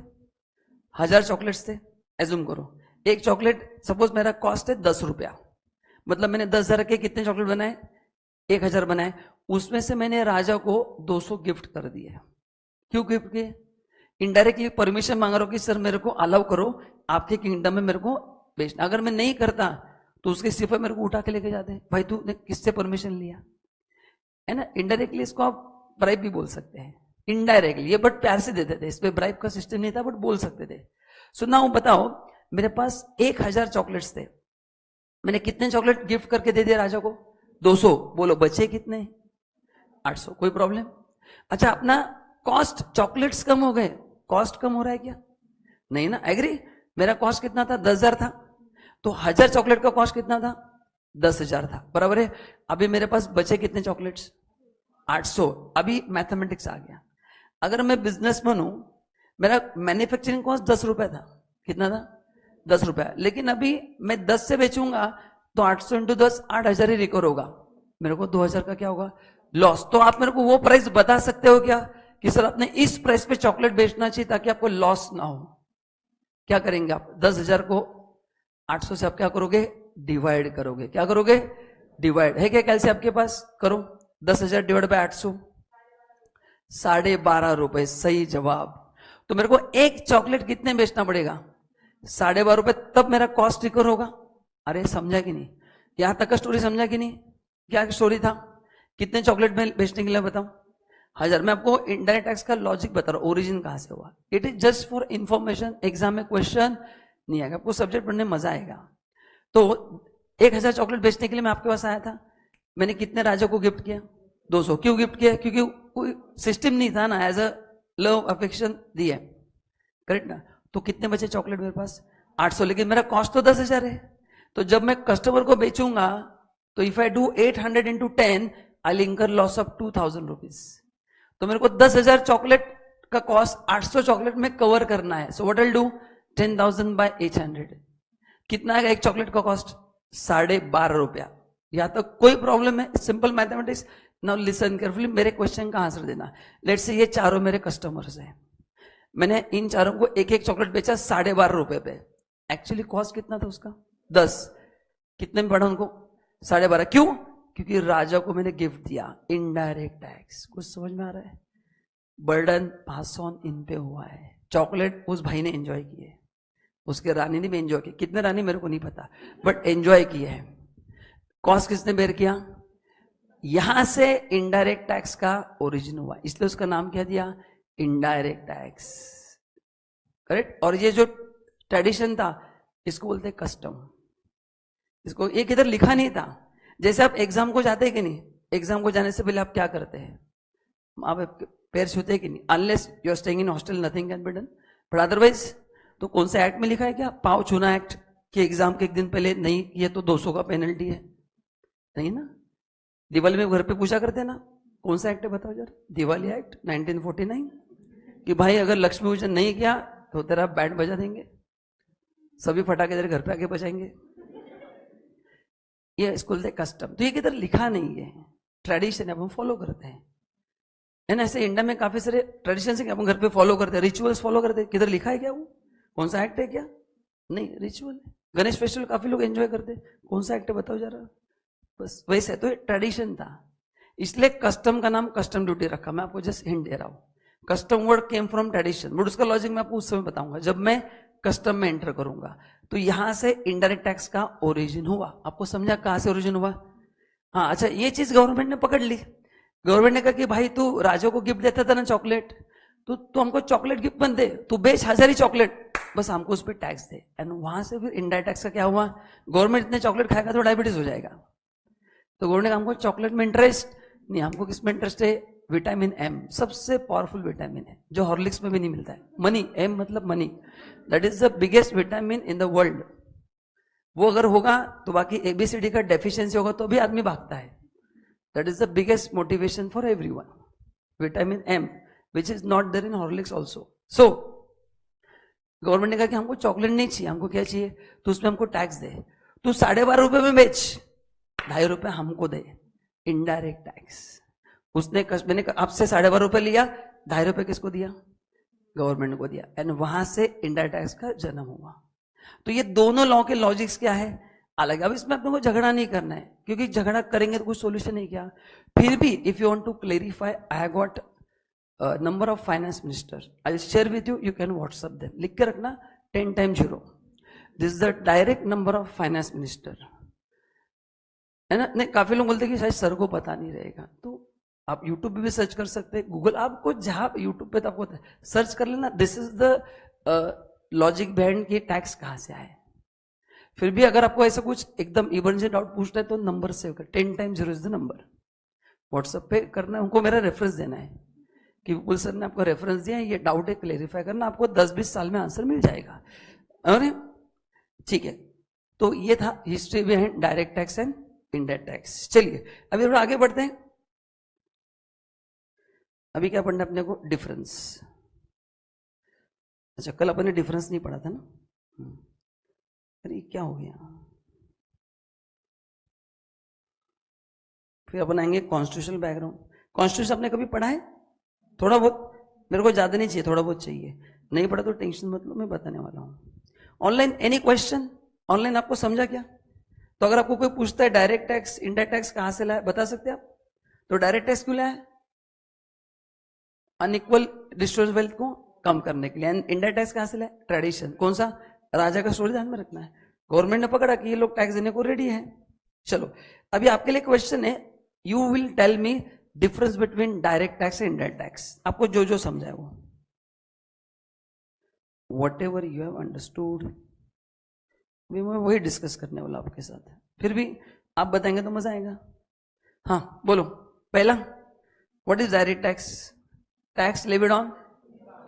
1000 चॉकलेट्स थे। एज्यूम करो एक चॉकलेट, सपोज मेरा कॉस्ट है 10 रुपया, मतलब मैंने 10,000 के कितने चॉकलेट बनाए, 1000 बनाए। उसमें से मैंने राजा को 200 गिफ्ट कर दिए। क्यों गिफ्ट किए, इनडायरेक्टली परमिशन मांग रहा हूं कि सर मेरे को अलाउ करो आपके किंगडम में मेरे को बेचना। अगर मैं नहीं करता तो उसके सिफा मेरे को उठा के लेके जाते, भाई तूने किससे परमिशन लिया, है ना। इनडायरेक्टली इसको आप ब्राइब भी बोल सकते हैं, इनडायरेक्टली, ये बट प्यार से देते थे, इस पे ब्राइब का सिस्टम नहीं था, बट बोल सकते थे। सो नाउ बताओ, मेरे पास 1000 चॉकलेट्स थे, मैंने कितने चॉकलेट गिफ्ट करके दे दिया राजा को, 200। बोलो बचे कितने, 800। कोई प्रॉब्लम। अच्छा, अपना कॉस्ट चॉकलेट्स कम हो गए, कॉस्ट कम हो रहा है क्या? नहीं ना, एग्री? मेरा कॉस्ट कितना था? 10,000 था, तो 1000 चॉकलेट का कॉस्ट कितना था? 10,000 था, बराबर है। अभी मेरे पास बचे कितने चॉकलेट्स? 800। अभी मैथमेटिक्स आ गया, अगर मैं बिजनेसमैन हूं, मेरा मैन्युफैक्चरिंग कॉस्ट 10 रुपए था, कितना था? 10 रुपए, लेकिन अभी मैं 10 से बेचूंगा तो 800 इंटू 10 8,000 ही रिकवर होगा, मेरे को 2,000 का क्या होगा? लॉस। तो आप मेरे को वो प्राइस बता सकते हो क्या कि सर आपने इस प्राइस पे चॉकलेट बेचना चाहिए ताकि आपको लॉस ना हो? क्या करेंगे आप? 10,000 को 800 से आप क्या करोगे? डिवाइड करोगे। क्या करोगे? डिवाइड। है क्या कैलसी आपके पास? करो। 10,000 डिवाइड बाय 800, 12.5 रुपए। सही जवाब। तो मेरे को एक चॉकलेट कितने बेचना पड़ेगा? 12.5 रुपए, तब मेरा कॉस्ट रिकवर होगा। अरे समझा कि नहीं? यहां तक का स्टोरी समझा कि नहीं? क्या स्टोरी था? कितने चॉकलेट में बेचने के लिए बताओ? 1000। मैं आपको इनडायरेक्ट टैक्स का लॉजिक बता रहा हूं, ओरिजिन कहां से हुआ। It is just for information, exam में क्वेश्चन नहीं आएगा, आपको सब्जेक्ट पढ़ने में मजा आएगा। तो 1000 चॉकलेट बेचने के लिए मैं आपके पास आया था, मैंने कितने राजा को गिफ्ट किया? 200। क्यों गिफ्ट किया? क्योंकि कोई सिस्टम नहीं था ना, एज अ लव अफेक्शन दिया, करेक्ट ना? तो कितने बचे चॉकलेट मेरे पास? 800, लेकिन मेरा कॉस्ट तो 10,000 है। तो जब मैं कस्टमर को बेचूंगा तो इफ आई डू 800 इंटू 10 आई इंकर लॉस ऑफ 2,000 रुपीज। तो मेरे को 10,000 चॉकलेट का कॉस्ट 800 चॉकलेट में कवर करना है। So what I do? 10,000 by 800। कितना आएगा एक चॉकलेट का कॉस्ट? 12.5 रुपया। यहां तक कोई प्रॉब्लम है? Simple mathematics. Now listen carefully, मेरे क्वेश्चन का आंसर देना। लेट्स से ये चारों मेरे कस्टमर्स हैं, मैंने इन चारों को एक एक चॉकलेट बेचा 12.5 रुपए पे। एक्चुअली कॉस्ट कितना था उसका? 10। कितने में पड़ा उनको? 12.5। क्यों? क्योंकि राजा को मैंने गिफ्ट दिया। Indirect tax. कुछ समझ में आ रहा है? बर्डन पास ऑन इन पे हुआ है। चॉकलेट उस भाई ने एंजॉय किए, उसके रानी ने भी एंजॉय किया। कितने रानी मेरे को नहीं पता, बट एंजॉय किए है। कॉस्ट किसने बेयर किया? यहां से इनडायरेक्ट टैक्स का ओरिजिन हुआ, इसलिए उसका नाम क्या दिया? Indirect tax, correct. और ये जो ट्रेडिशन था इसको बोलते हैं कस्टम। इसको एक इधर लिखा नहीं था। जैसे आप एग्जाम को जाते हैं कि नहीं, एग्जाम को जाने से पहले आप क्या करते हैं? आप पैर छूते हैं कि नहीं? Unless you are staying in hostel nothing can be done, but otherwise तो कौन सा एक्ट में लिखा है क्या? पाँव छूना एक्ट, कि एग्जाम के एक दिन पहले नहीं ये तो 200 का पेनल्टी है, नहीं ना? दिवाली में घर पे पूछा करते हैं ना, कौन सा एक्ट है बताओ जरा? दिवाली एक्ट 1949, कि भाई अगर लक्ष्मी पूजन नहीं किया तो तेरा बैंड बजा देंगे, सभी फटाके तेरे घर पे आके बजाएंगे। ये इसको बोलते कस्टम। तो ये किधर लिखा नहीं है, ट्रेडिशन है, हम फॉलो करते हैं। है ना? ऐसे इंडिया में काफी सारे ट्रेडिशन है, अपन घर पे फॉलो करते हैं, रिचुअल्स फॉलो करते हैं। किधर लिखा है क्या? वो कौन सा एक्ट है क्या? नहीं, रिचुअल है। गणेश फेस्टिवल काफी लोग एंजॉय करते हैं, कौन सा एक्ट है बताओ जरा? बस वैसे तो ट्रेडिशन था, इसलिए कस्टम का नाम कस्टम ड्यूटी रखा। मैं आपको जस्ट हिंट दे रहा हूं। Custom word came from tradition, but उसका लॉजिक मैं आपको उस समय बताऊंगा जब मैं कस्टम में एंटर करूंगा। तो यहां से इनडायरेक्ट टैक्स का ओरिजिन हुआ। आपको समझा कहां से ओरिजिन हुआ? हाँ, अच्छा, ये चीज गवर्नमेंट ने पकड़ ली। गवर्नमेंट ने कहा कि भाई तू राजा को गिफ्ट देता था ना चॉकलेट, तो तू हमको चॉकलेट गिफ्ट मत दे, तू बेच 1000 ही चॉकलेट, बस हमको उस पर टैक्स दे। एंड वहां से फिर इनडायरेक्ट टैक्स का क्या हुआ? गवर्नमेंट इतने चॉकलेट खाएगा तो डायबिटीज हो जाएगा, तो गवर्नमेंट ने हमको चॉकलेट में इंटरेस्ट नहीं, हमको किस में इंटरेस्ट है? विटामिन एम, सबसे पावरफुल विटामिन है जो हॉर्लिक्स में भी नहीं मिलता है। मनी, एम मतलब money, that is the biggest vitamin in the world. वो अगर होगा तो बाकी एबीसीडी का डेफिशिएंसी होगा तो भी आदमी भागता है। That is the biggest motivation for everyone, vitamin M, which is not there in Horlicks also. So government ने कहा कि हमको चॉकलेट नहीं चाहिए, हमको क्या चाहिए? तो उसमें हमको टैक्स दे। तू 12.5 रुपए में बेच, 2.5 रुपए हमको दे, इनडायरेक्ट टैक्स। मैंने आपसे 12.5 रुपए लिया, 2.5 रुपए किसको दिया? गवर्नमेंट को दिया। एंड वहां से इनडायरेक्ट टैक्स का जन्म हुआ। तो ये दोनों लॉ के लॉजिक्स क्या है? अलग। अब इसमें अपने को झगड़ा नहीं करना है, क्योंकि झगड़ा करेंगे तो कुछ सोल्यूशन नहीं। क्या फिर भी if you want to clarify, I have got number of finance minister, I will share with you, you can WhatsApp them. लिख के रखना 10 times 0। This is the direct number of finance minister, है ना? नहीं, काफी लोग बोलते हैं कि शायद सर को पता नहीं रहेगा, तो आप यूट्यूब पे भी सर्च कर सकते हैं, गूगल, आपको जहां यूट्यूब पे तो आपको सर्च कर लेना, this is the logic behind कि टैक्स कहां से आए। फिर भी अगर आपको ऐसा कुछ एकदम इमरजेंसी डाउट पूछना है तो नंबर सेव कर, 10 times 0 is the number. WhatsApp पे करना है, उनको मेरा रेफरेंस देना है कि विपुल सर ने आपको रेफरेंस दिया है, ये डाउट है, क्लेरिफाई करना, आपको 10-20 साल में आंसर मिल जाएगा। अरे ठीक है, तो ये था history behind direct tax and indirect tax. चलिए अभी थोड़ा आगे बढ़ते हैं। अभी क्या पढ़ना है अपने को? डिफरेंस। अच्छा, कल अपन ने डिफरेंस नहीं पढ़ा था ना? अरे क्या हो गया? फिर अपन आएंगे कॉन्स्टिट्यूशनल बैकग्राउंड। कॉन्स्टिट्यूशन आपने कभी पढ़ा है? थोड़ा बहुत, मेरे को ज्यादा नहीं चाहिए, थोड़ा बहुत चाहिए। नहीं पढ़ा तो टेंशन मत लो, मैं बताने वाला हूं। Online any question? ऑनलाइन आपको समझा क्या? तो अगर आपको कोई पूछता है डायरेक्ट टैक्स इनडायरेक्ट टैक्स कहां से लाया, बता सकते हैं आप? तो डायरेक्ट टैक्स क्यों लाया है? अनइक्वल डिस्ट्रीब्यूशन वेल्थ को कम करने के लिए। इनडायरेक्ट टैक्स कहां से लाया? ट्रेडिशन। कौन सा? राजा का स्टोरी ध्यान में रखना है। गवर्नमेंट ने पकड़ा कि ये लोग टैक्स देने को रेडी है। चलो अभी आपके लिए क्वेश्चन है, you will tell me difference between direct tax and indirect tax. आपको जो जो समझा है वो, whatever you have understood, मैं वही डिस्कस करने वाला आपके साथ। फिर भी आप बताएंगे तो मजा आएगा। हाँ बोलो। पहला, what is direct tax? Tax levied on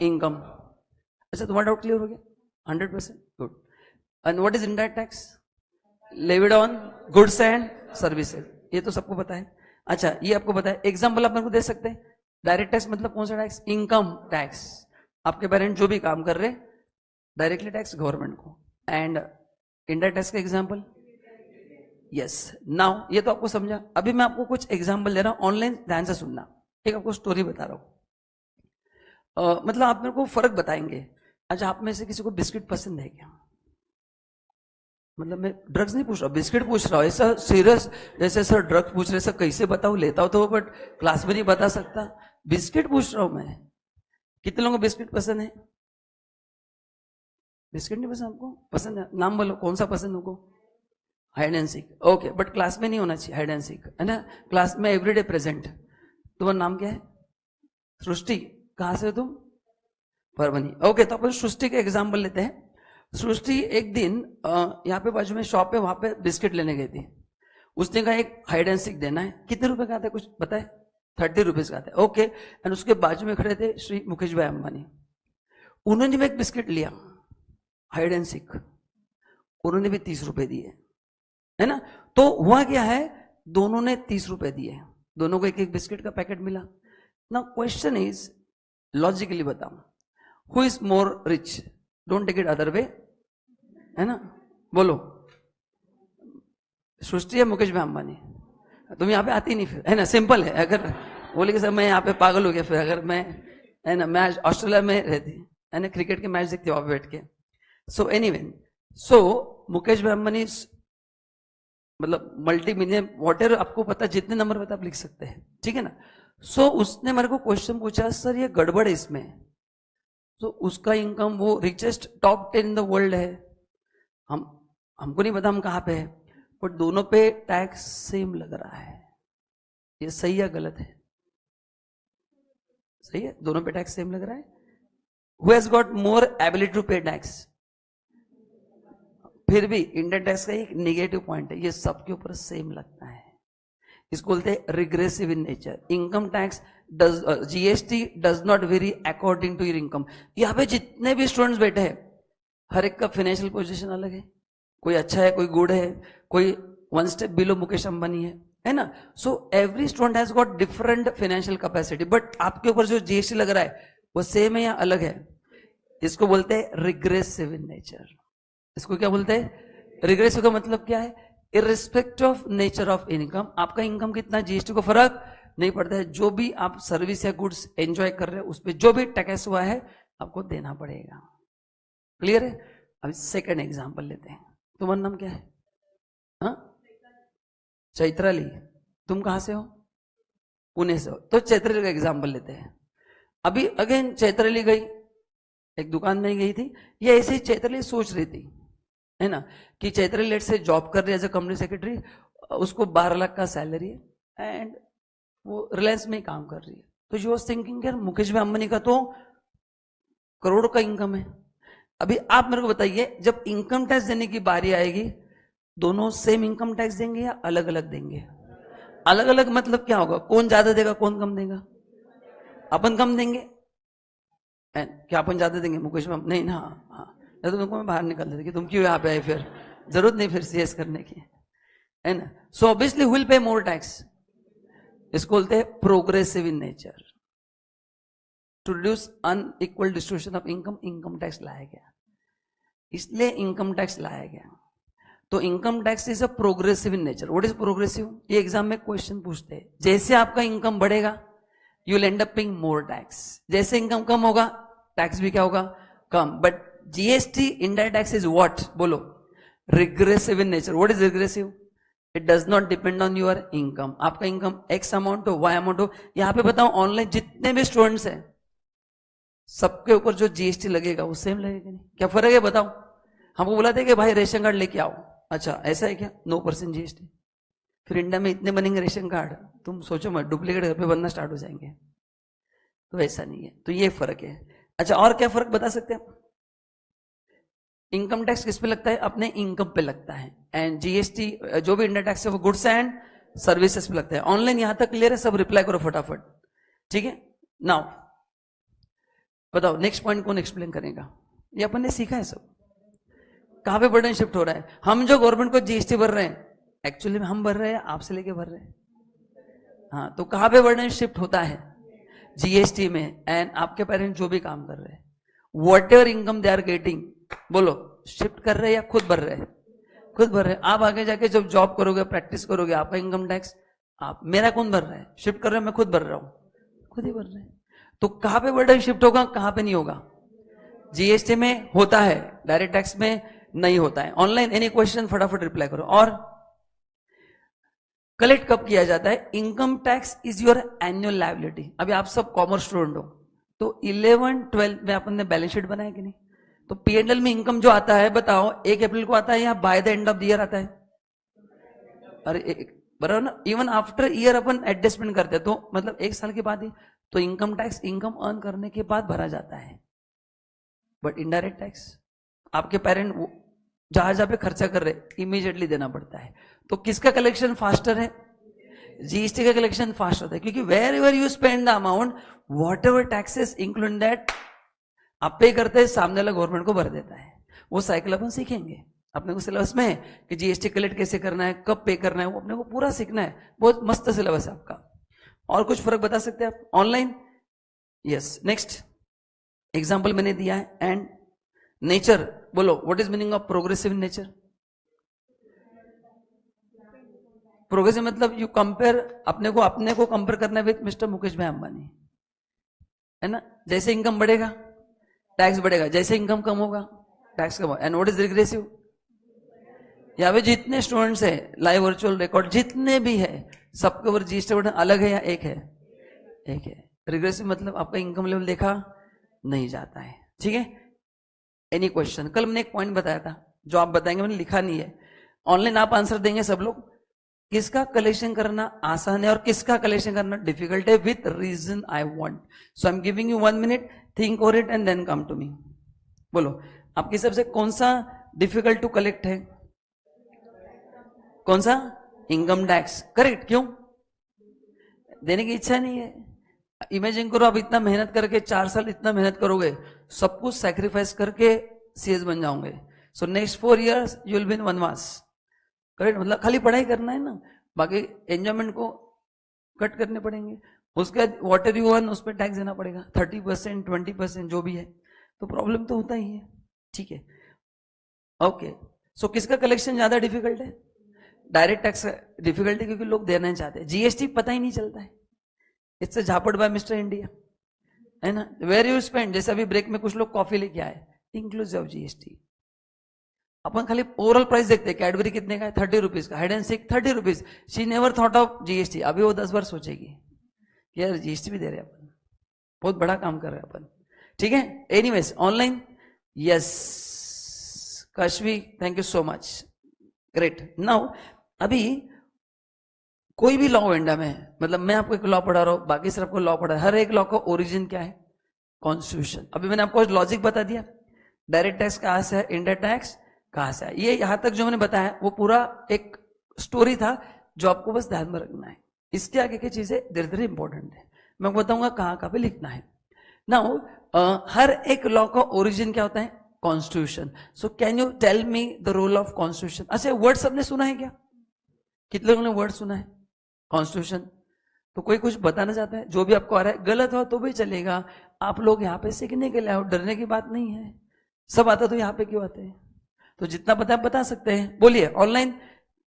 income. अच्छा, तुम्हारा डाउट क्लियर हो गया? 100%, good. And what is indirect tax? Levied on goods and services. ये तो सबको पता है। अच्छा, ये आपको पता है। एग्जाम्पल आप मेरे को दे सकते हैं? डायरेक्ट टैक्स मतलब कौन सा टैक्स? Income tax. आपके पेरेंट जो भी काम कर रहे, डायरेक्टली टैक्स गवर्नमेंट को। एंड इनडायरेक्ट टैक्स का एग्जाम्पल? यस। नाउ ये तो आपको समझा। अभी मैं आपको कुछ एग्जाम्पल दे रहा हूं, ऑनलाइन ध्यान से सुनना। एक आपको स्टोरी बता रहा हूं। मतलब आप मेरे को फर्क बताएंगे। अच्छा, आप में से किसी को बिस्किट पसंद है क्या? मतलब मैं ड्रग्स नहीं पूछ रहा, बिस्किट पूछ रहा हूँ। ऐसा सीरियस जैसे सर ड्रग्स पूछ रहे, सर कैसे बताऊँ, लेता हूँ तो बट क्लास में नहीं बता सकता। बिस्किट पूछ रहा हूँ मैं। कितने लोगों को बिस्किट पसंद है? बिस्किट नहीं पसंद आपको? पसंद है, नाम बोलो कौन सा पसंद होगा? Hide and seek. Okay, but class में नहीं होना चाहिए हाइड एंड सीक, है ना? क्लास में एवरीडे प्रेजेंट। तुम्हारा नाम क्या है? सृष्टि। कहां से हो तुम? परभनी। ओके, तो अपन सृष्टि का एग्जाम्पल लेते हैं। सृष्टि एक दिन यहाँ पे बाजू में शॉप है, वहां पे बिस्किट लेने गई थी। उसने कहा एक हाइड एंड सीक देना है। कितने रुपए का आता है कुछ पता है? 30 रुपीज का आता है। ओके, एंड उसके बाजू में खड़े थे श्री मुकेश भाई अंबानी। उन्होंने भी एक बिस्किट लिया हाइड एंड सीक, उन्होंने भी 30 रुपए दिए, है ना? तो हुआ क्या है, दोनों ने 30 रुपए दिए, दोनों को एक एक बिस्किट का पैकेट मिला। नाउ क्वेश्चन इज, लॉजिकली बताओ, who is more rich? Don't take it other way, है ना? बोलो, सृष्टि या मुकेश भाई अंबानी? तुम यहाँ पे आती नहीं फिर, है ना? सिंपल है। अगर बोले कि सर मैं यहाँ पे पागल हो गया, फिर अगर मैं, है ना, मैं ऑस्ट्रेलिया में रहती, है ना, क्रिकेट के मैच देखती वहां पे बैठ के। सो एनीवे, सो मुकेश भाई अंबानी मतलब मल्टी मिलियन वॉटर, आपको पता, जितने नंबर पता आप लिख सकते हैं, ठीक है ना? सो उसने मेरे को क्वेश्चन पूछा, सर ये गड़बड़ है इसमें। तो उसका इनकम, वो richest top 10 in the world है, हमको नहीं पता हम कहाँ पे है, बट दोनों पे टैक्स सेम लग रहा है। ये सही या गलत है? सही है, दोनों पे टैक्स सेम लग रहा है। Who has got more ability to pay tax? फिर भी इंडियन टैक्स का एक निगेटिव पॉइंट है, ये सबके ऊपर सेम लगता है। इसको बोलते हैं regressive in nature. Income tax does, GST does not vary according to your income. यहाँ पे जितने भी स्टूडेंट्स बैठे हैं, हर एक का फाइनेंशियल पोजीशन अलग है। कोई अच्छा है, कोई गुड है, कोई one step below Mukesh Ambani है ना? So every student has got different financial capacity, but आपके ऊपर जो जीएसटी लग रहा है वो सेम है या अलग है? इसको बोलते हैं रिग्रेसिव इन नेचर। इसको क्या बोलते हैं? रिग्रेसिव का मतलब क्या है? Irrespective of nature of income, आपका इनकम कितना, जीएसटी को फर्क नहीं पड़ता है। जो भी आप सर्विस या गुड्स एंजॉय कर रहे हो, उस पर जो भी टैक्स हुआ है आपको देना पड़ेगा। क्लियर है? अब सेकंड एग्जांपल लेते हैं। तुम्हारा नाम क्या है? हाँ, चैत्राली। तुम कहां से हो? पुणे से हो। तो चैत्राली का एग्जांपल लेते हैं। अभी अगेन चैत्राली गई, एक दुकान में गई थी। ये ऐसे ही चैत्राली सोच रही थी, है ना, कि चैत्राली लेट से जॉब कर रही है एज ए कंपनी सेक्रेटरी, उसको 12 लाख का सैलरी है एंड वो रिलायंस में ही काम कर रही है। तो शी वाज थिंकिंग यार मुकेश भाई अंबानी का तो करोड़ों का इनकम है। अभी आप मेरे को बताइए, जब इनकम टैक्स देने की बारी आएगी, दोनों सेम इनकम टैक्स देंगे या अलग अलग देंगे? अलग अलग मतलब क्या होगा? कौन ज्यादा देगा, कौन कम देगा? अपन कम देंगे, क्या अपन ज्यादा देंगे मुकेश में? नहीं ना, हाँ, या तो तुमको मैं बाहर निकाल देती कि तुम क्यों यहाँ पे आए, फिर जरूरत नहीं फिर सीएस करने की, है ना? So obviously will pay more tax. इसको बोलते हैं progressive in nature. To reduce unequal distribution of income tax लाया गया, इसलिए इनकम टैक्स लाया गया। तो income tax is a progressive in nature. What is progressive? ये एग्जाम में क्वेश्चन पूछते हैं। जैसे आपका इनकम बढ़ेगा you will end up paying more tax, जैसे इनकम कम होगा टैक्स भी क्या होगा? कम। But GST indirect tax is what? बोलो, regressive in nature. What is regressive? It does not depend on your income. आपका इनकम एक्स अमाउंट हो, वाई अमाउंट हो, यहां पे बताओ ऑनलाइन जितने भी स्टूडेंट्स हैं सबके ऊपर जो जीएसटी लगेगा वो सेम लगेगा नहीं? क्या फर्क है बताओ? हमको बुलाते कि भाई रेशन कार्ड लेके आओ, अच्छा ऐसा है क्या? 9% जीएसटी। फिर इंडिया में इतने बनेंगे रेशन कार्ड, तुम सोचो मत, डुप्लीकेट घर पे बनना स्टार्ट हो जाएंगे। तो ऐसा नहीं है, तो ये फर्क है। अच्छा, और क्या फर्क बता सकते हैं? इनकम टैक्स किस पे लगता है? अपने इनकम पे लगता है। एंड जीएसटी जो भी इंडायरेक्ट टैक्स है वो गुड्स एंड सर्विसेज पे लगता है। ऑनलाइन यहां तक क्लियर है? सब रिप्लाई करो फटाफट, ठीक है? नाउ बताओ नेक्स्ट पॉइंट कौन एक्सप्लेन करेगा? ये अपन ने सीखा है सब। कहां पे बर्डन शिफ्ट हो रहा है? हम जो गवर्नमेंट को जीएसटी भर रहे हैं एक्चुअली में हम भर रहे हैं, आपसे लेके भर रहे हैं। हाँ, तो कहां पे बर्डन शिफ्ट होता है? जीएसटी में। एंड आपके पेरेंट्स जो भी काम कर रहे हैं, whatever income they are getting, बोलो शिफ्ट कर रहे हैं या खुद भर रहे हैं? खुद भर रहे हैं। आप आगे जाके जब जॉब करोगे, प्रैक्टिस करोगे, आपका इनकम टैक्स आप, मेरा कौन भर रहा है? शिफ्ट कर रहे हैं, मैं खुद भर रहा हूं, खुद ही भर रहे हैं। तो कहां पे बर्डन शिफ्ट होगा, कहां पे नहीं होगा? जीएसटी में होता है, डायरेक्ट टैक्स में नहीं होता है। ऑनलाइन एनी क्वेश्चन फटाफट रिप्लाई करो। और कलेक्ट कब किया जाता है? Income tax is your annual liability. अभी आप सब कॉमर्स स्टूडेंट हो, तो 11-12 में अपन ने बैलेंस शीट बनाया कि नहीं? तो पीएनएल में इनकम जो आता है बताओ 1 अप्रैल को आता है या by the end of the year आता है? अरे बराबर ना, इवन आफ्टर ईयर अपन एडजस्टमेंट करते हैं, तो मतलब 1 साल के बाद ही। तो इनकम टैक्स इनकम अर्न करने के बाद भरा जाता है। बट इनडायरेक्ट टैक्स आपके पेरेंट जहां जहां पे खर्चा कर रहे इमीडिएटली देना पड़ता है। तो किसका कलेक्शन फास्टर है? जीएसटी का कलेक्शन फास्ट होता है, क्योंकि wherever you spend the amount, whatever taxes include that आप पे करते हैं, सामने वाला गवर्नमेंट को भर देता है। वो साइकिल अपन सीखेंगे अपने को सिलेबस में है कि जीएसटी कलेक्ट कैसे करना है, कब पे करना है, वो अपने को पूरा सीखना है। बहुत मस्त सिलेबस है आपका। और कुछ फर्क बता सकते हैं आप ऑनलाइन? यस, नेक्स्ट एग्जाम्पल मैंने दिया है। एंड नेचर, बोलो what is meaning of progressive in nature? Progressive मतलब यू कंपेयर, अपने को कंपेयर करना विद मिस्टर मुकेश भाई अंबानी, है ना? जैसे इनकम बढ़ेगा टैक्स बढ़ेगा, जैसे इनकम कम होगा टैक्स कम होगा। And what is regressive? यहाँ पे जितने स्टूडेंट्स है, लाइव वर्चुअल रिकॉर्ड जितने भी है, सबके ऊपर जीएसटी बर्डन अलग है या एक है? एक है। रिग्रेसिव मतलब आपका इनकम लेवल देखा नहीं जाता है, ठीक है? Any question? कल मैंने एक पॉइंट बताया था जो आप बताएंगे, मैंने लिखा नहीं है, ऑनलाइन आप आंसर देंगे सब लोग। किसका कलेक्शन करना आसान है और किसका कलेक्शन करना डिफिकल्ट है, with reason I want. So I am giving you 1 minute, think over it and then come to me. बोलो आपके हिसाब से कौन सा डिफिकल्ट टू कलेक्ट है? कौन सा? Income tax. करेक्ट। क्यों? देने की इच्छा नहीं है। इमेजिन करो आप इतना मेहनत करके 4 साल इतना मेहनत करोगे, सब कुछ सैक्रिफाइस करके सीएस बन जाओगे। So next 4 years you will be in वनवास। करेक्ट। मतलब खाली पढ़ाई करना है ना, बाकी एंजॉयमेंट को कट करने पड़ेंगे। उसके बाद वॉटर यू अर्न उस पर टैक्स देना पड़ेगा 30%, 20% जो भी है, तो प्रॉब्लम तो होता ही है, ठीक है? ओके, सो किसका कलेक्शन ज्यादा डिफिकल्ट है? डायरेक्ट टैक्स डिफिकल्ट है, क्योंकि लोग देना नहीं चाहते। जीएसटी पता ही नहीं चलता है, इससे झापड़ बाय मिस्टर इंडिया, है ना? वेर यू स्पेंड, जैसे अभी ब्रेक में कुछ लोग कॉफी लेके आए, इंक्लूसिव जीएसटी। अपन खाली ओवरऑल प्राइस देखते हैं, कैडबरी कितने का है? 30 रुपीज का। Hide and seek 30 rupees. She never thought of GST. अभी वो 10 बार सोचेगी कि यार जीएसटी भी दे रहे हैं अपन, बहुत बड़ा काम कर रहे हैं अपन, ठीक है? Anyways online, yes Kashvi, thank you so much, great. Now अभी कोई भी लॉ इंडिया में, मतलब मैं आपको एक लॉ पढ़ा रहा हूं, बाकी सिर्फ आपको लॉ पढ़ा रहा है, हर एक लॉ का ओरिजिन क्या है? कॉन्स्टिट्यूशन। अभी मैंने आपको लॉजिक बता दिया, डायरेक्ट टैक्स कहां से है, इनडायरेक्ट टैक्स कहां से है। ये यहां तक जो मैंने बताया वो पूरा एक स्टोरी था जो आपको बस ध्यान में रखना है। इसके आगे की चीजें धीरे धीरे इंपॉर्टेंट है। मैं बताऊंगा कहाँ कहाँ पे लिखना है। नाउ हर एक लॉ का ओरिजिन क्या होता है? Constitution. So can you tell me the role of constitution? अच्छा, वर्ड सबने सुना है क्या? कितने लोगों ने वर्ड सुना है कॉन्स्टिट्यूशन? तो कोई कुछ बताना चाहता है? जो भी आपको आ रहा है, गलत हो तो भी चलेगा, आप लोग यहाँ पे सीखने के लिए आओ, डरने की बात नहीं है। सब आता तो यहाँ पे क्यों आते हैं? तो जितना पता है बता सकते हैं। बोलिए, online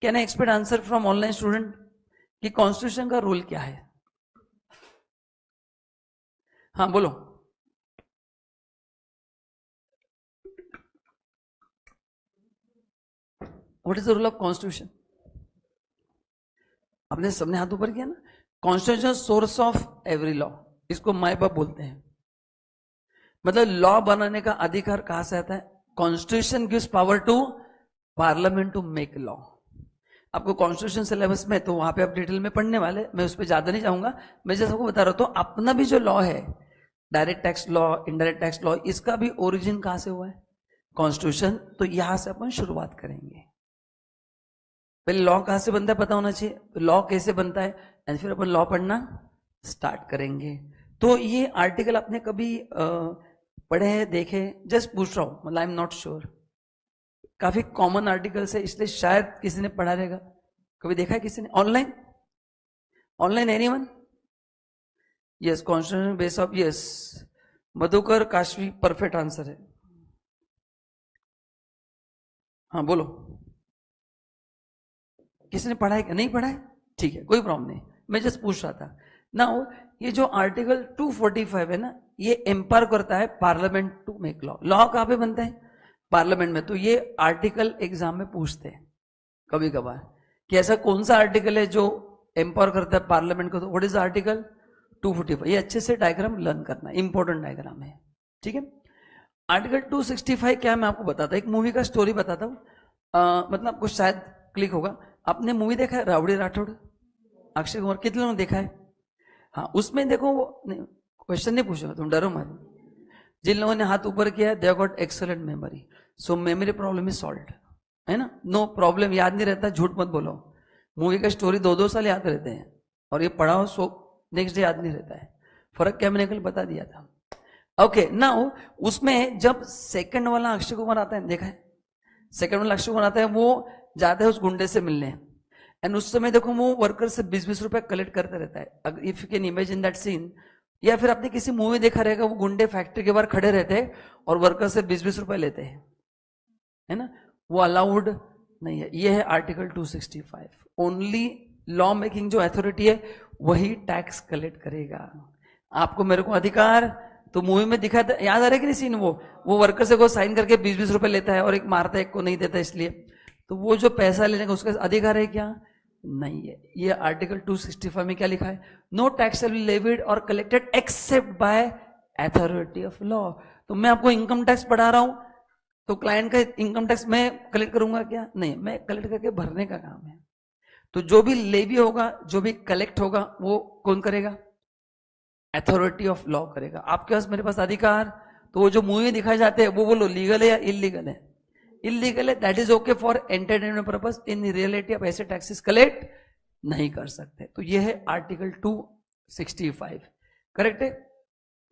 can I expect answer from online student कि कॉन्स्टिट्यूशन का रूल क्या है? हाँ बोलो। What is the rule of constitution? आपने सबने हाथ ऊपर किया ना। Constitution source of every law, इसको माई बाप बोलते हैं। मतलब लॉ बनाने का अधिकार कहां से आता है? Constitution gives power to parliament to make law. आपको कॉन्स्टिट्यूशन सिलेबस में तो वहां पे आप डिटेल में पढ़ने वाले, मैं उस पर ज्यादा नहीं जाऊंगा। मैं जैसे आपको बता रहा हूं, तो अपना भी जो लॉ है, direct tax law, indirect tax law, इसका भी ओरिजिन कहां से हुआ है? कॉन्स्टिट्यूशन। तो यहां से अपन शुरुआत करेंगे। पहले लॉ कहां से बनता है पता होना चाहिए, लॉ कैसे बनता है, एंड फिर अपन लॉ पढ़ना स्टार्ट करेंगे। तो ये आर्टिकल आपने कभी पढ़े हैं, देखे? जस्ट पूछ रहा हूं, मतलब आई एम नॉट श्योर। काफी कॉमन आर्टिकल्स है, इसलिए शायद किसी ने पढ़ा रहेगा। कभी देखा है किसी ने online? Online anyone? Yes, constitution base of, yes, Madhukar Kashvi perfect answer है। हाँ बोलो, किसी ने पढ़ा है? नहीं पढ़ा है? ठीक है, कोई प्रॉब्लम नहीं, मैं जस्ट पूछ रहा था। नाउ ये जो आर्टिकल 245 है ना, ये एम्पावर करता है parliament to make law. Law कहां पे बनता है? पार्लियामेंट में। तो ये आर्टिकल एग्जाम में पूछते हैं कभी कभार कि ऐसा कौन सा आर्टिकल है जो एम्पावर करता है पार्लियामेंट को। तो व्हाट इज आर्टिकल 245? ये अच्छे से डायग्राम लर्न करना, इंपॉर्टेंट डायग्राम है, ठीक है। आर्टिकल 265 क्या है मैं आपको बताता हूं, एक मूवी का स्टोरी बताता हूं, मतलब आपको शायद क्लिक होगा। आपने मूवी देखा है रावड़ी राठौड़, अक्षय कुमार? कितने लोगों ने देखा है? हाँ, उसमें देखो, क्वेश्चन नहीं पूछूंगा, तुम डरो मत। जिन लोगों ने हाथ ऊपर किया, they got excellent memory, so memory problem is solve, है ना। नो प्रॉब्लम, याद नहीं रहता, झूठ मत बोलो। मूवी का स्टोरी 2-2 साल याद रहते हैं, और ये पढ़ाओ सो नेक्स्ट डे याद नहीं रहता है। फर्क क्या मैंने कल बता दिया था। ओके, नाउ उसमें जब सेकंड वाला अक्षय कुमार आता है, देखा है? सेकंड वाला अक्षय कुमार आता है, वो जाता है उस गुंडे से मिलने, एंड उस समय देखो वो वर्कर से 20-20 रुपए कलेक्ट करते रहता है। If you can imagine that scene, या फिर आपने किसी मूवी देखा रहेगा, वो गुंडे फैक्ट्री के बाहर खड़े रहते हैं और वर्कर से 20-20 रुपए लेते हैं, है ना। वो अलाउड नहीं है। ये है आर्टिकल 265। ओनली लॉ मेकिंग जो अथॉरिटी है वही टैक्स कलेक्ट करेगा। आपको मेरे को अधिकार, तो मूवी में दिखा था, याद आ रहा है कि नहीं सीन? वो वर्कर से को साइन करके 20-20 रुपए लेता है, और एक मारता है, एक को नहीं देता, इसलिए तो वो जो पैसा लेने का उसका अधिकार है क्या? नहीं है। ये आर्टिकल 265 में क्या लिखा है? No tax will be levied और collected except by authority of law. तो मैं आपको इनकम टैक्स पढ़ा रहा हूं, तो क्लाइंट का इनकम टैक्स मैं कलेक्ट करूंगा क्या? नहीं, मैं कलेक्ट करके भरने का काम है। तो जो भी लेवी होगा, जो भी कलेक्ट होगा, वो कौन करेगा? अथॉरिटी ऑफ लॉ करेगा। आपके पास, मेरे पास अधिकार। तो वो जो मूवी दिखाए जाते हैं, वो बोलो लीगल है या इलीगल है? इलीगल है, that is okay for entertainment purpose. In reality आप ऐसे टैक्सेस कलेक्ट नहीं कर सकते। तो ये है आर्टिकल 265, करेक्ट है।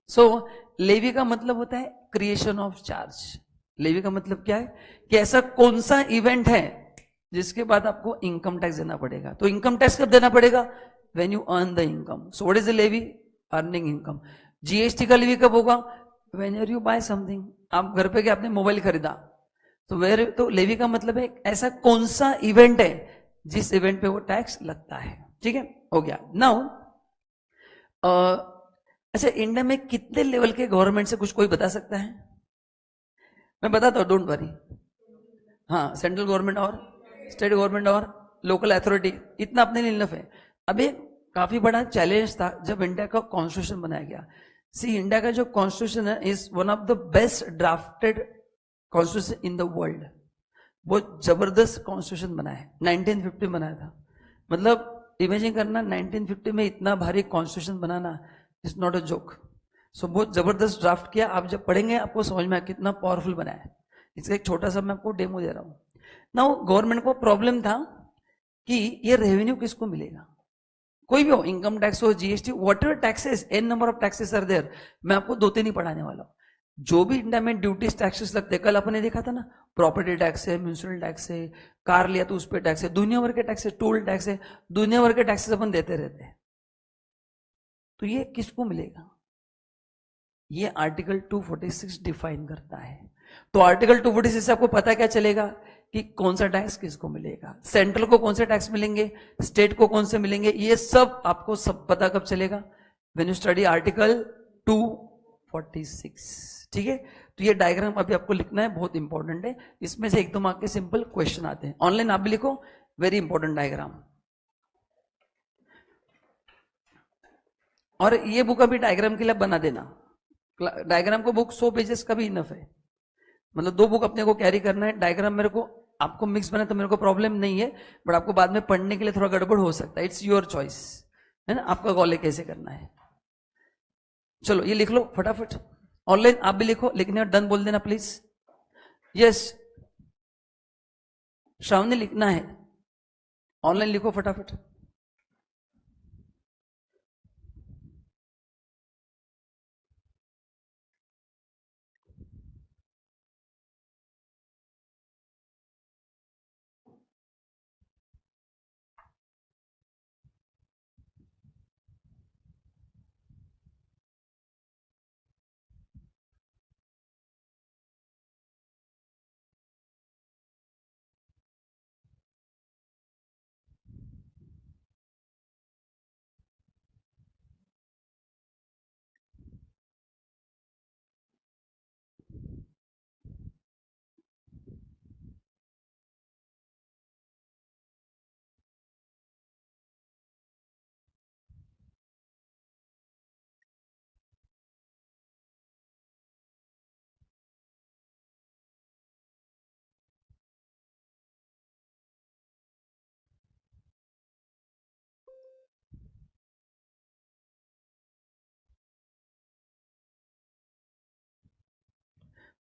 सो लेवी का मतलब होता है क्रिएशन ऑफ चार्ज। लेवी का मतलब क्या है? कि ऐसा कौन सा इवेंट है जिसके बाद आपको इनकम टैक्स देना पड़ेगा। तो इनकम टैक्स कब देना पड़ेगा? When you earn the income. So what is the levy? Earning income. GST का लेवी कब होगा? When you buy something. आप घर पे क्या, आपने मोबाइल खरीदा, तो वेर, तो लेवी का मतलब है ऐसा कौन सा इवेंट है जिस इवेंट पे वो टैक्स लगता है, ठीक है। हो गया। नाउ अच्छा, इंडिया में कितने लेवल के गवर्नमेंट से कुछ कोई बता सकता है? मैं बताता हूं, डोंट वरी। हाँ, सेंट्रल गवर्नमेंट और स्टेट गवर्नमेंट और लोकल अथॉरिटी, इतना अपने लिए इनफ है। अभी काफी बड़ा चैलेंज था जब इंडिया का कॉन्स्टिट्यूशन बनाया गया। सी, इंडिया का जो कॉन्स्टिट्यूशन है is one of the best drafted constitution in the world. बहुत जबरदस्त कॉन्स्टिट्यूशन बना है, 1950 बनाया था। मतलब इमेजिन करना, 1950 में इतना भारी कॉन्स्टिट्यूशन बनाना is not a joke. So बहुत जबरदस्त ड्राफ्ट किया। आप जब पढ़ेंगे आपको समझ में आया कितना पावरफुल बना है। इसका एक छोटा सा मैं आपको डेमो दे रहा हूं। नाउ गवर्नमेंट को प्रॉब्लम था कि ये रेवेन्यू किसको मिलेगा, कोई भी हो, इनकम टैक्स हो, GST, whatever taxes, an number of taxes are there. मैं आपको 2-3 ही पढ़ाने वाला हूं। जो भी इंडिया में ड्यूटीज टैक्सेस लगते हैं, कल आपने देखा था ना, प्रॉपर्टी टैक्स है, म्यूनिसिपल टैक्स है, कार लिया तो उस पर टैक्स है, दुनिया भर के टैक्स है, टोल टैक्स है, दुनिया भर के टैक्सेस अपन देते रहते हैं। तो ये किसको मिलेगा? ये आर्टिकल 246 डिफाइन करता है। तो आर्टिकल 246 से आपको पता क्या चलेगा कि कौन सा टैक्स किसको मिलेगा, सेंट्रल को कौन से टैक्स मिलेंगे, स्टेट को कौन से मिलेंगे, ये सब आपको सब पता कब चलेगा? When you study article 246। ठीक है, तो ये डायग्राम अभी आपको लिखना है, बहुत इंपॉर्टेंट है। इसमें से 1-2 मार्क के सिंपल क्वेश्चन आते हैं, ऑनलाइन आप भी लिखो, वेरी इंपॉर्टेंट डायग्राम। और ये बुक अभी डायग्राम के लिए बना देना, डायग्राम को बुक 100 पेजेस का भी इनफ है, मतलब 2 बुक अपने को कैरी करना है। डायग्राम मेरे को, आपको मिक्स बना तो मेरे को प्रॉब्लम नहीं है, बट आपको बाद में पढ़ने के लिए थोड़ा गड़बड़ हो सकता है, इट्स योर चॉइस, है ना, आपका कॉल कैसे करना है। चलो ये लिख लो फटाफट, ऑनलाइन आप भी लिखो, लिखने और डन बोल देना प्लीज। यस श्रावणी लिखना है, ऑनलाइन लिखो फटाफट।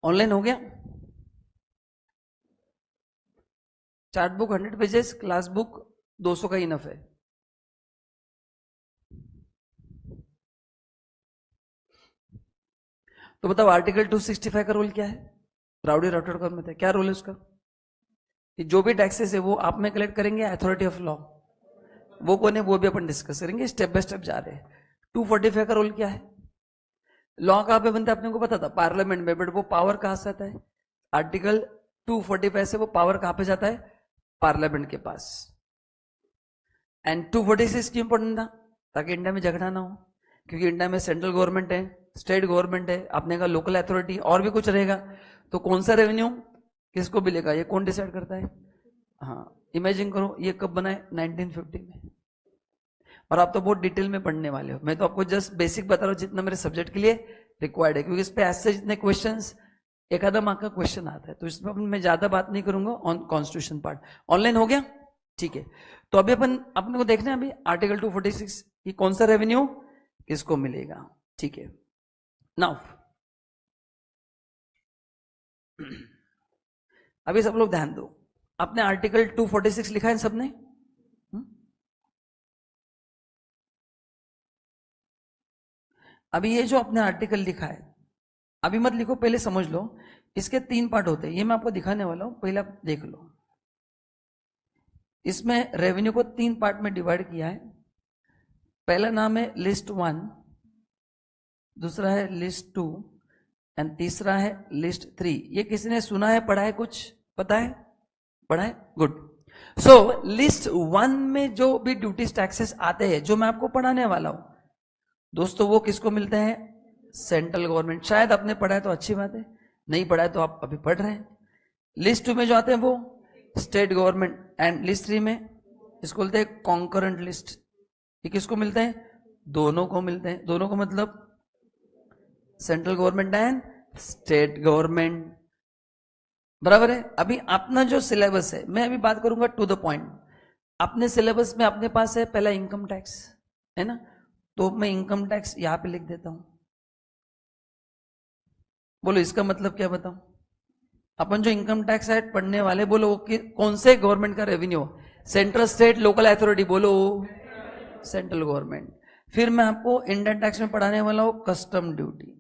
ऑनलाइन हो गया? Chart book 100 pages, class book 200 का इनफ है। तो बताओ आर्टिकल 265 का रोल क्या है? राउडी राठौड़ में था, क्या रोल है उसका? कि जो भी टैक्सेस है वो आप में कलेक्ट करेंगे, अथॉरिटी ऑफ लॉ वो कौन है, वो भी अपन डिस्कस करेंगे, स्टेप बाय स्टेप जा रहे हैं। 245 का रोल क्या है? लॉ कहां पे बनता है अपने को पता था, पार्लियामेंट में, बट वो पावर कहां से आता है? आर्टिकल 245 से वो पावर कहां पे जाता है? पार्लियामेंट के पास। एंड 246 क्यों इंपॉर्टेंट था? ताकि इंडिया में झगड़ा ना हो, क्योंकि इंडिया में सेंट्रल गवर्नमेंट है, स्टेट गवर्नमेंट है, अपने का लोकल अथॉरिटी और भी कुछ रहेगा, तो कौन सा रेवेन्यू किसको मिलेगा ये कौन डिसाइड करता है? हाँ, इमेजिन करो ये कब बना है? 1950 में। और आप तो बहुत डिटेल में पढ़ने वाले हो, मैं तो आपको जस्ट बेसिक बता रहा हूं जितना मेरे सब्जेक्ट के लिए रिक्वायर्ड है, क्योंकि इस पे ऐसे जितने क्वेश्चंस, एक आधा मार्क का क्वेश्चन आता है, तो इसमें मैं ज्यादा बात नहीं करूंगा ऑन कॉन्स्टिट्यूशन पार्ट। ऑनलाइन हो गया? ठीक है, तो अभी अपने को देखना है अभी आर्टिकल 246 कि कौन सा रेवेन्यू किसको मिलेगा। ठीक है, नाउ अभी सब लोग ध्यान दो, आपने आर्टिकल 246 लिखा है सबने? अभी ये जो आपने आर्टिकल लिखा है, अभी मत लिखो, पहले समझ लो, इसके 3 पार्ट होते हैं, ये मैं आपको दिखाने वाला हूं, पहले आप देख लो। इसमें रेवेन्यू को 3 पार्ट में डिवाइड किया है। पहला नाम है लिस्ट 1, दूसरा है लिस्ट 2 एंड तीसरा है लिस्ट 3। ये किसी ने सुना है, पढ़ा है, कुछ पता है, पढ़ा है? गुड। सो लिस्ट 1 में जो भी ड्यूटीज टैक्सेस आते हैं, जो मैं आपको पढ़ाने वाला हूं दोस्तों, वो किसको मिलते हैं? Central government. शायद आपने पढ़ा है तो अच्छी बात है, नहीं पढ़ा है तो आप अभी पढ़ रहे हैं। लिस्ट 2 में जो आते हैं वो स्टेट गवर्नमेंट, एंड लिस्ट 3 में इसको बोलते हैं कॉन्करेंट लिस्ट। ये किसको मिलते हैं? दोनों को मिलते हैं। दोनों को मतलब central government and state government, बराबर है। अभी अपना जो सिलेबस है, मैं अभी बात करूंगा टू द पॉइंट। अपने सिलेबस में अपने पास है पहला इनकम टैक्स, है ना, तो मैं इनकम टैक्स यहां पे लिख देता हूं। बोलो इसका मतलब क्या बताऊं? अपन जो इनकम टैक्स एक्ट पढ़ने वाले, बोलो कि कौन से गवर्नमेंट का revenue? Central, state, local authority, बोलो सेंट्रल गवर्नमेंट। फिर मैं आपको इंडियन टैक्स में पढ़ाने वाला हूं कस्टम ड्यूटी,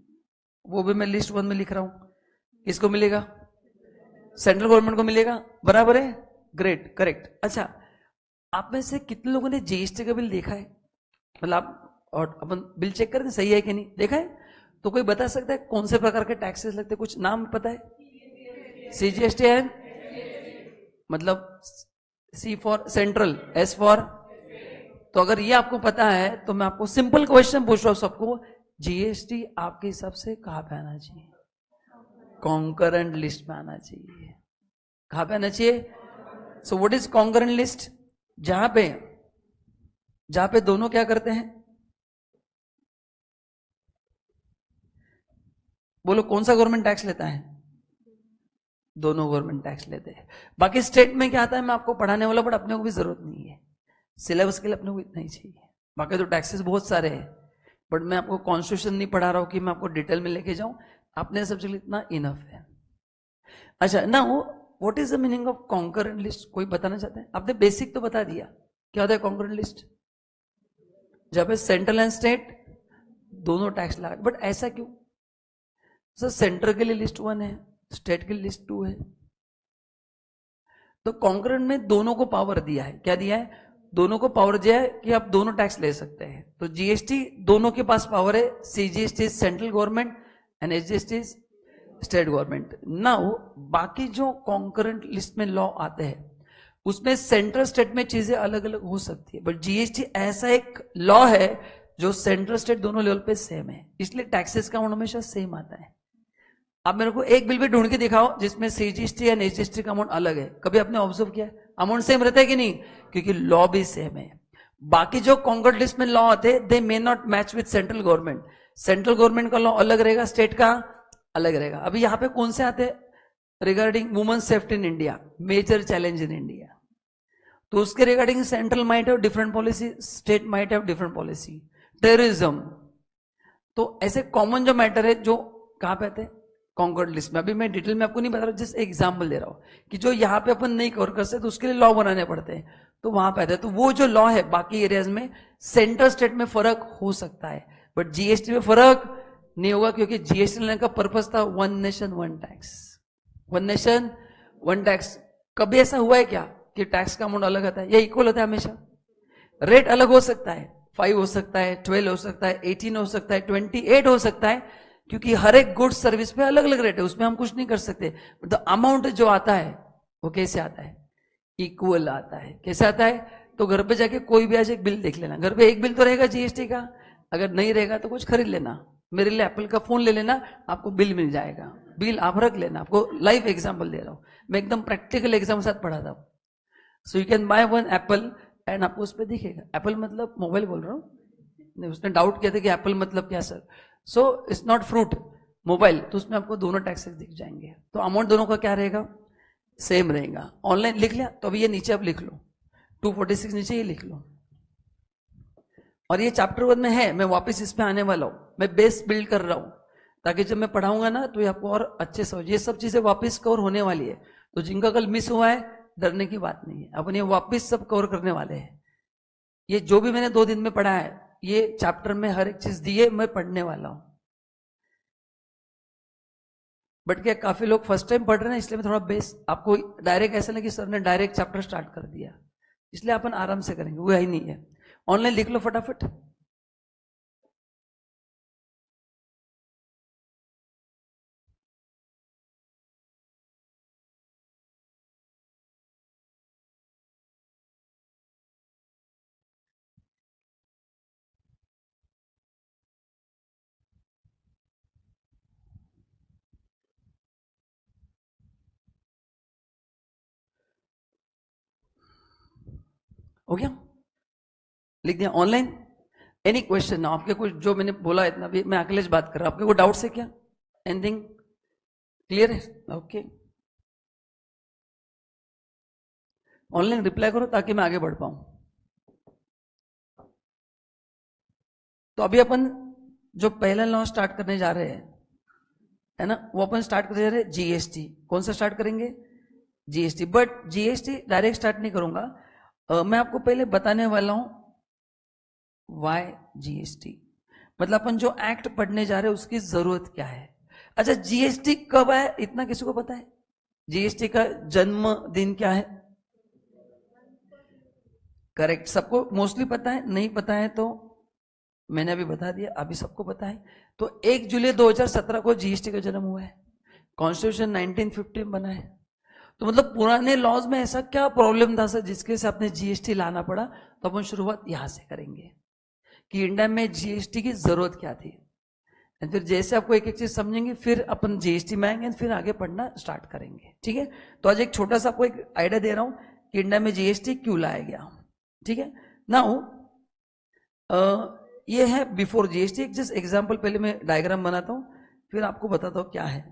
वो भी मैं लिस्ट 1 में लिख रहा हूं। किसको मिलेगा? सेंट्रल गवर्नमेंट को मिलेगा, बराबर है, ग्रेट, करेक्ट। अच्छा, आप में से कितने लोगों ने जीएसटी का बिल देखा है? मतलब आप और अपन बिल चेक करते सही है कि नहीं, देखा है? तो कोई बता सकता है कौन से प्रकार के टैक्सेस लगते हैं? कुछ नाम पता है? सीजीएसटी है, मतलब सी फॉर सेंट्रल, एस फॉर, तो अगर ये आपको पता है तो मैं आपको सिंपल क्वेश्चन पूछ रहा हूं सबको, जीएसटी आपके हिसाब से कहां पे आना चाहिए? कॉन्करेंट लिस्ट में आना चाहिए। कहां पे आना चाहिए? सो व्हाट इज कॉन्करेंट लिस्ट? जहां पे दोनों क्या करते हैं, बोलो कौन सा गवर्नमेंट टैक्स लेता है? दोनों गवर्नमेंट टैक्स लेते हैं। बाकी स्टेट में क्या आता है मैं आपको पढ़ाने वाला, बट अपने को भी जरूरत नहीं है, सिलेबस के लिए अपने को इतना ही चाहिए। बाकी तो टैक्सेस बहुत सारे हैं, बट मैं आपको कॉन्स्टिट्यूशन नहीं पढ़ा रहा हूं कि मैं आपको डिटेल में लेके जाऊं, अपने सब्जेक्ट लिए इतना इनफ है। अच्छा, now what is the meaning of concurrent list? कोई बताना चाहते हैं? आपने बेसिक तो बता दिया, क्या होता है कॉन्करेंट लिस्ट? जब पे सेंट्रल एंड स्टेट दोनों टैक्स लगा, बट ऐसा क्यों सर? सेंटर के लिए लिस्ट 1 है, स्टेट के लिए लिस्ट 2 है, तो कॉन्करेंट में दोनों को पावर दिया है। क्या दिया है? दोनों को पावर दिया है कि आप दोनों टैक्स ले सकते हैं। तो जीएसटी दोनों के पास पावर है, CGST central government and SGST state government. Now बाकी जो कॉन्करेंट लिस्ट में लॉ आते हैं उसमें सेंट्रल स्टेट में चीजें अलग अलग हो सकती है, बट जीएसटी ऐसा एक लॉ है जो सेंट्रल स्टेट दोनों लेवल पे सेम है, इसलिए टैक्सेस का अमाउंट हमेशा सेम आता है। आप मेरे को एक बिल भी ढूंढ के दिखाओ जिसमें सीजीएसटी एंड एसजीएसटी का अमाउंट अलग है, कभी आपने ऑब्जर्व किया? अमाउंट सेम रहता है कि नहीं? क्योंकि लॉ भी सेम है। बाकी जो कॉन्करेंट लिस्ट में लॉ आते हैं they may not match with central government, central government का लॉ अलग रहेगा, स्टेट का अलग रहेगा। अभी यहां पे कौन से आते हैं? Regarding women safety in India, major challenge in India, तो उसके regarding central might have different policy, state might have different policy. Terrorism, तो ऐसे कॉमन जो मैटर है जो कहां पे आते हैं? कॉन्करेंट लिस्ट में। अभी मैं डिटेल में आपको नहीं बता रहा, जस्ट एग्जाम्पल दे रहा हूं कि जो यहां पे अपन नहीं कवर कर सकते तो उसके लिए लॉ बनाने पड़ते हैं, तो वहां पे आते हैं। तो वो जो लॉ है बाकी एरियाज में सेंट्रल स्टेट में फर्क हो सकता है, बट जीएसटी में फर्क नहीं होगा, क्योंकि जीएसटी लेने का पर्पज था one nation one tax, one nation one tax. कभी ऐसा हुआ है क्या कि टैक्स का अमाउंट अलग आता है? या इक्वल होता है हमेशा? रेट अलग हो सकता है, 5 हो सकता है, 12 हो सकता है, 18 हो सकता है, 28 हो सकता है, क्योंकि हर एक गुड्स सर्विस पे अलग अलग रेट है, उसमें हम कुछ नहीं कर सकते। तो अमाउंट जो आता है वो कैसे आता है? इक्वल आता है। कैसे आता है? तो घर पे जाके कोई भी आज एक बिल देख लेना, घर पे एक बिल तो रहेगा जीएसटी का, अगर नहीं रहेगा तो कुछ खरीद लेना, मेरे लिए एप्पल का फोन ले लेना, आपको बिल मिल जाएगा, बिल आप रख लेना। आपको लाइव एग्जाम्पल दे रहा हूं मैं, एकदम प्रैक्टिकल एग्जाम्पल साथ पढ़ाता हूं। So you can by one Apple and आपको उस पर दिखेगा, एप्पल मतलब मोबाइल बोल रहा हूं, उसने डाउट किया था कि एप्पल मतलब क्या sir, so it's not fruit, mobile, तो उसमें आपको दोनों टैक्सेस दिख जाएंगे, तो अमाउंट दोनों का क्या रहेगा? सेम रहेगा। ऑनलाइन लिख लिया तो अभी ये नीचे आप लिख लो, 246 नीचे ये लिख लो, और ये चैप्टर 1 में है, मैं वापस इस पे आने वाला हूं, मैं बेस बिल्ड कर रहा हूं ताकि जब मैं पढ़ाऊंगा ना तो ये आपको और अच्छे से, ये सब चीजें वापस कवर होने वाली है। तो जिनका कल मिस हुआ है डरने की बात नहीं है, अपन ये वापस सब कवर करने वाले हैं। ये जो भी मैंने 2 दिन में पढ़ा है, ये चैप्टर में हर एक चीज दी है, मैं पढ़ने वाला हूं। बट क्या काफी लोग फर्स्ट टाइम पढ़ रहे हैं, इसलिए मैं थोड़ा बेस आपको डायरेक्ट ऐसा नहीं कि सर ने डायरेक्ट चैप्टर स्टार्ट कर दिया, इसलिए अपन आराम से करेंगे, वो ही नहीं है। ऑनलाइन लिख लो फटाफट। हो गया? लिख दिया ऑनलाइन? Any question? आपके कुछ जो मैंने बोला इतना भी मैं अखिलेश बात कर रहा हूं, आपके कोई डाउट है क्या? एनीथिंग क्लियर है? ओके, ऑनलाइन रिप्लाई करो ताकि मैं आगे बढ़ पाऊं। तो अभी अपन जो पहला लॉ स्टार्ट करने जा रहे हैं, है ना, वो अपन स्टार्ट करने जा रहे हैं जीएसटी। कौन सा स्टार्ट करेंगे? GST. But GST direct start नहीं करूंगा, मैं आपको पहले बताने वाला हूं वाई जीएसटी, मतलब अपन जो एक्ट पढ़ने जा रहे हैं उसकी जरूरत क्या है। अच्छा, जीएसटी कब आया इतना किसी को पता है? जीएसटी का जन्म दिन क्या है? करेक्ट, सबको मोस्टली पता है, नहीं पता है तो मैंने अभी बता दिया, अभी सबको पता है। तो 1 जुलाई 2017 को जीएसटी का जन्म हुआ है, कॉन्स्टिट्यूशन 1950 में बना है। तो मतलब पुराने लॉज में ऐसा क्या प्रॉब्लम था सर जिसके से आपने जीएसटी लाना पड़ा? तो अपन शुरुआत यहां से करेंगे कि इंडिया में जीएसटी की जरूरत क्या थी, और फिर जैसे आपको एक एक चीज समझेंगे फिर अपन जीएसटी में आएंगे, फिर आगे पढ़ना स्टार्ट करेंगे, ठीक है। तो आज एक छोटा सा आपको एक आइडिया दे रहा हूं कि इंडिया में जीएसटी क्यों लाया गया, ठीक है। नाउ ये है बिफोर जीएसटी, एक जस्ट एग्जांपल, पहले मैं डायग्राम बनाता हूं फिर आपको बताता हूं क्या है।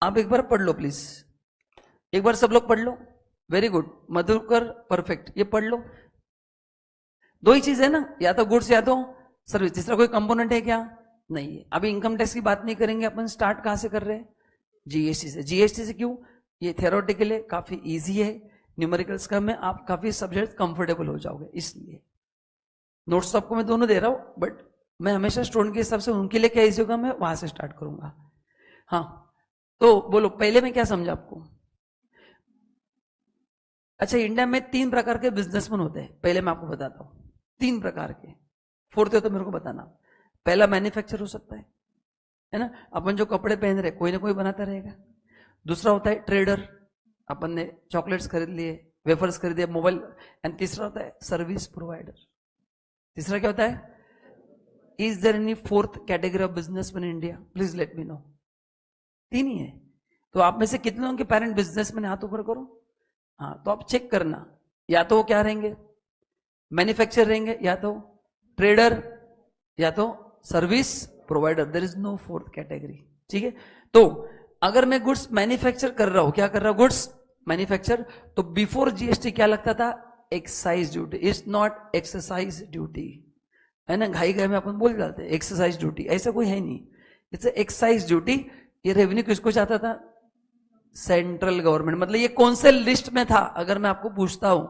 आप एक बार पढ़ लो प्लीज, एक बार सब लोग पढ़ लो। वेरी गुड, मधुकर परफेक्ट, ये पढ़ लो। दो ही चीज है ना, या तो गुड्स या तो सर्विस, तीसरा कोई कंपोनेंट है क्या? नहीं है। अभी इनकम टैक्स की बात नहीं करेंगे अपन, स्टार्ट कहां से कर रहे हैं? जीएसटी से। जीएसटी से क्यों? ये थ्योरेटिकल है, काफी इजी है, न्यूमेरिकल्स का में आप काफी सब्जेक्ट कंफर्टेबल हो जाओगे, इसलिए नोट्स आपको मैं दोनों दे रहा हूं, बट मैं हमेशा स्टूडेंट के हिसाब से उनके लिए क्या इजी होगा मैं वहां से स्टार्ट करूंगा। हाँ, तो बोलो पहले मैं क्या समझा आपको? अच्छा, इंडिया में 3 प्रकार के बिजनेसमैन होते हैं, पहले मैं आपको बताता हूं 3 प्रकार के, फोर्थ है तो मेरे को बताना। पहला मैन्युफैक्चर हो सकता है ना, अपन जो कपड़े पहन रहे कोई ना कोई बनाता रहेगा। दूसरा होता है ट्रेडर, अपन ने चॉकलेट्स खरीद लिए, वेफर्स खरीदे, मोबाइल। एंड तीसरा होता है सर्विस प्रोवाइडर। तीसरा क्या होता है? Is there any fourth category of businessman in India? Please let me know. 3 ही है। तो आप में से कितने लोगों के पेरेंट बिजनेसमैन, हाथ ऊपर करो। हाँ, तो आप चेक करना, या तो वो क्या रहेंगे? मैन्युफैक्चर रहेंगे, या तो ट्रेडर, या तो service provider. There is no fourth category, ठीक है। तो अगर मैं गुड्स मैन्युफैक्चर कर रहा हूं, क्या कर रहा हूं? गुड्स मैन्युफैक्चर, तो बिफोर जीएसटी क्या लगता था? Excise duty. Is not exercise duty, है ना, घाई घाई में अपन बोल जाते हैं एक्सरसाइज ड्यूटी, ऐसा कोई है नहीं, इट्स एक्साइज ड्यूटी। ये रेवेन्यू किसको चाहता था? Central government. मतलब ये कौन से लिस्ट में था? अगर मैं आपको पूछता हूं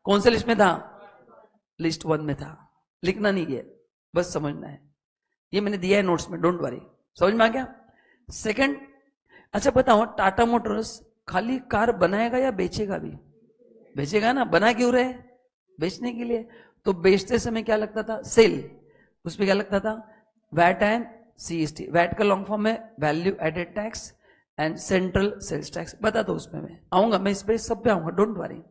कौन से लिस्ट में था? लिस्ट 1 में था। लिखना नहीं है, बस समझना है, ये मैंने दिया है नोट्स में, डोंट वरी। समझ में आ गया? सेकंड, अच्छा बताओ, टाटा मोटर्स खाली कार बनाएगा या बेचेगा भी? बेचेगा ना, बना क्यों रहे? बेचने के लिए। तो बेचते समय क्या लगता था? सेल। उसमें क्या लगता था? VAT and CST. वैट का लॉन्ग फॉर्म है value added tax, and central sales tax. बता दो, उसमें मैं आऊंगा, मैं इस पे सब पे आऊंगा, डोंट वरी।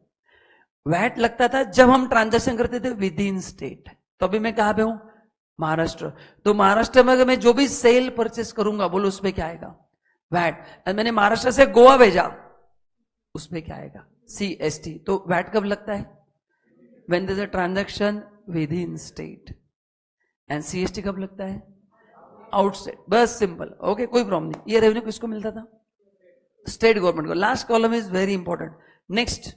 वैट लगता था जब हम ट्रांजैक्शन करते थे विद इन स्टेट। तो अभी मैं कहां पे हूं? महाराष्ट्र। तो महाराष्ट्र में अगर मैं जो भी सेल परचेस करूंगा, बोलो उसमें क्या आएगा? वैट। मैंने महाराष्ट्र से गोवा भेजा, उसमें क्या आएगा? सीएसटी। तो वैट कब लगता है? When there is a transaction within state. And CST कब लगता है? आउटस्टेट। बस सिंपल, ओके, कोई प्रॉब्लम नहीं। ये रेवेन्यू किसको मिलता था? स्टेट गवर्नमेंट को। Last column is very important. Next,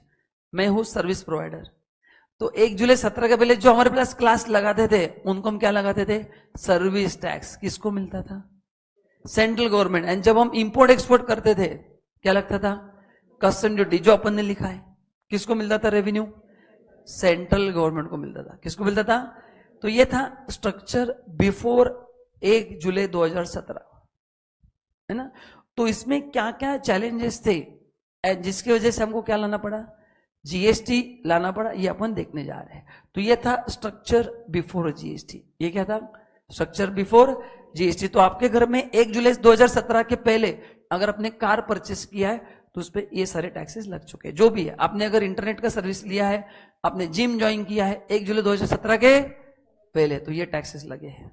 मैं हूं सर्विस प्रोवाइडर। तो 1 जुलाई 17 के पहले जो हमारे पास क्लास लगाते थे उनको हम क्या लगाते थे? Service tax. किसको मिलता था? Central government. एंड जब हम इंपोर्ट एक्सपोर्ट करते थे क्या लगता था? कस्टम ड्यूटी, जो अपन ने लिखा है। किसको मिलता था रेवेन्यू? सेंट्रल गवर्नमेंट को मिलता था। किसको मिलता था? तो ये था स्ट्रक्चर बिफोर 1 जुलाई 2017, है ना। तो इसमें क्या क्या चैलेंजेस थे जिसकी वजह से हमको क्या लाना पड़ा? जीएसटी लाना पड़ा, ये अपन देखने जा रहे हैं। तो ये था स्ट्रक्चर बिफोर जीएसटी। ये क्या था? Structure before GST. तो आपके घर में 1 जुलाई 2017 के पहले अगर आपने कार परचेस किया है तो उस पर ये सारे टैक्सेस लग चुके हैं। जो भी है, आपने अगर इंटरनेट का सर्विस लिया है, आपने जिम ज्वाइन किया है 1 जुलाई 2017 के पहले, तो ये टैक्सेस लगे हैं।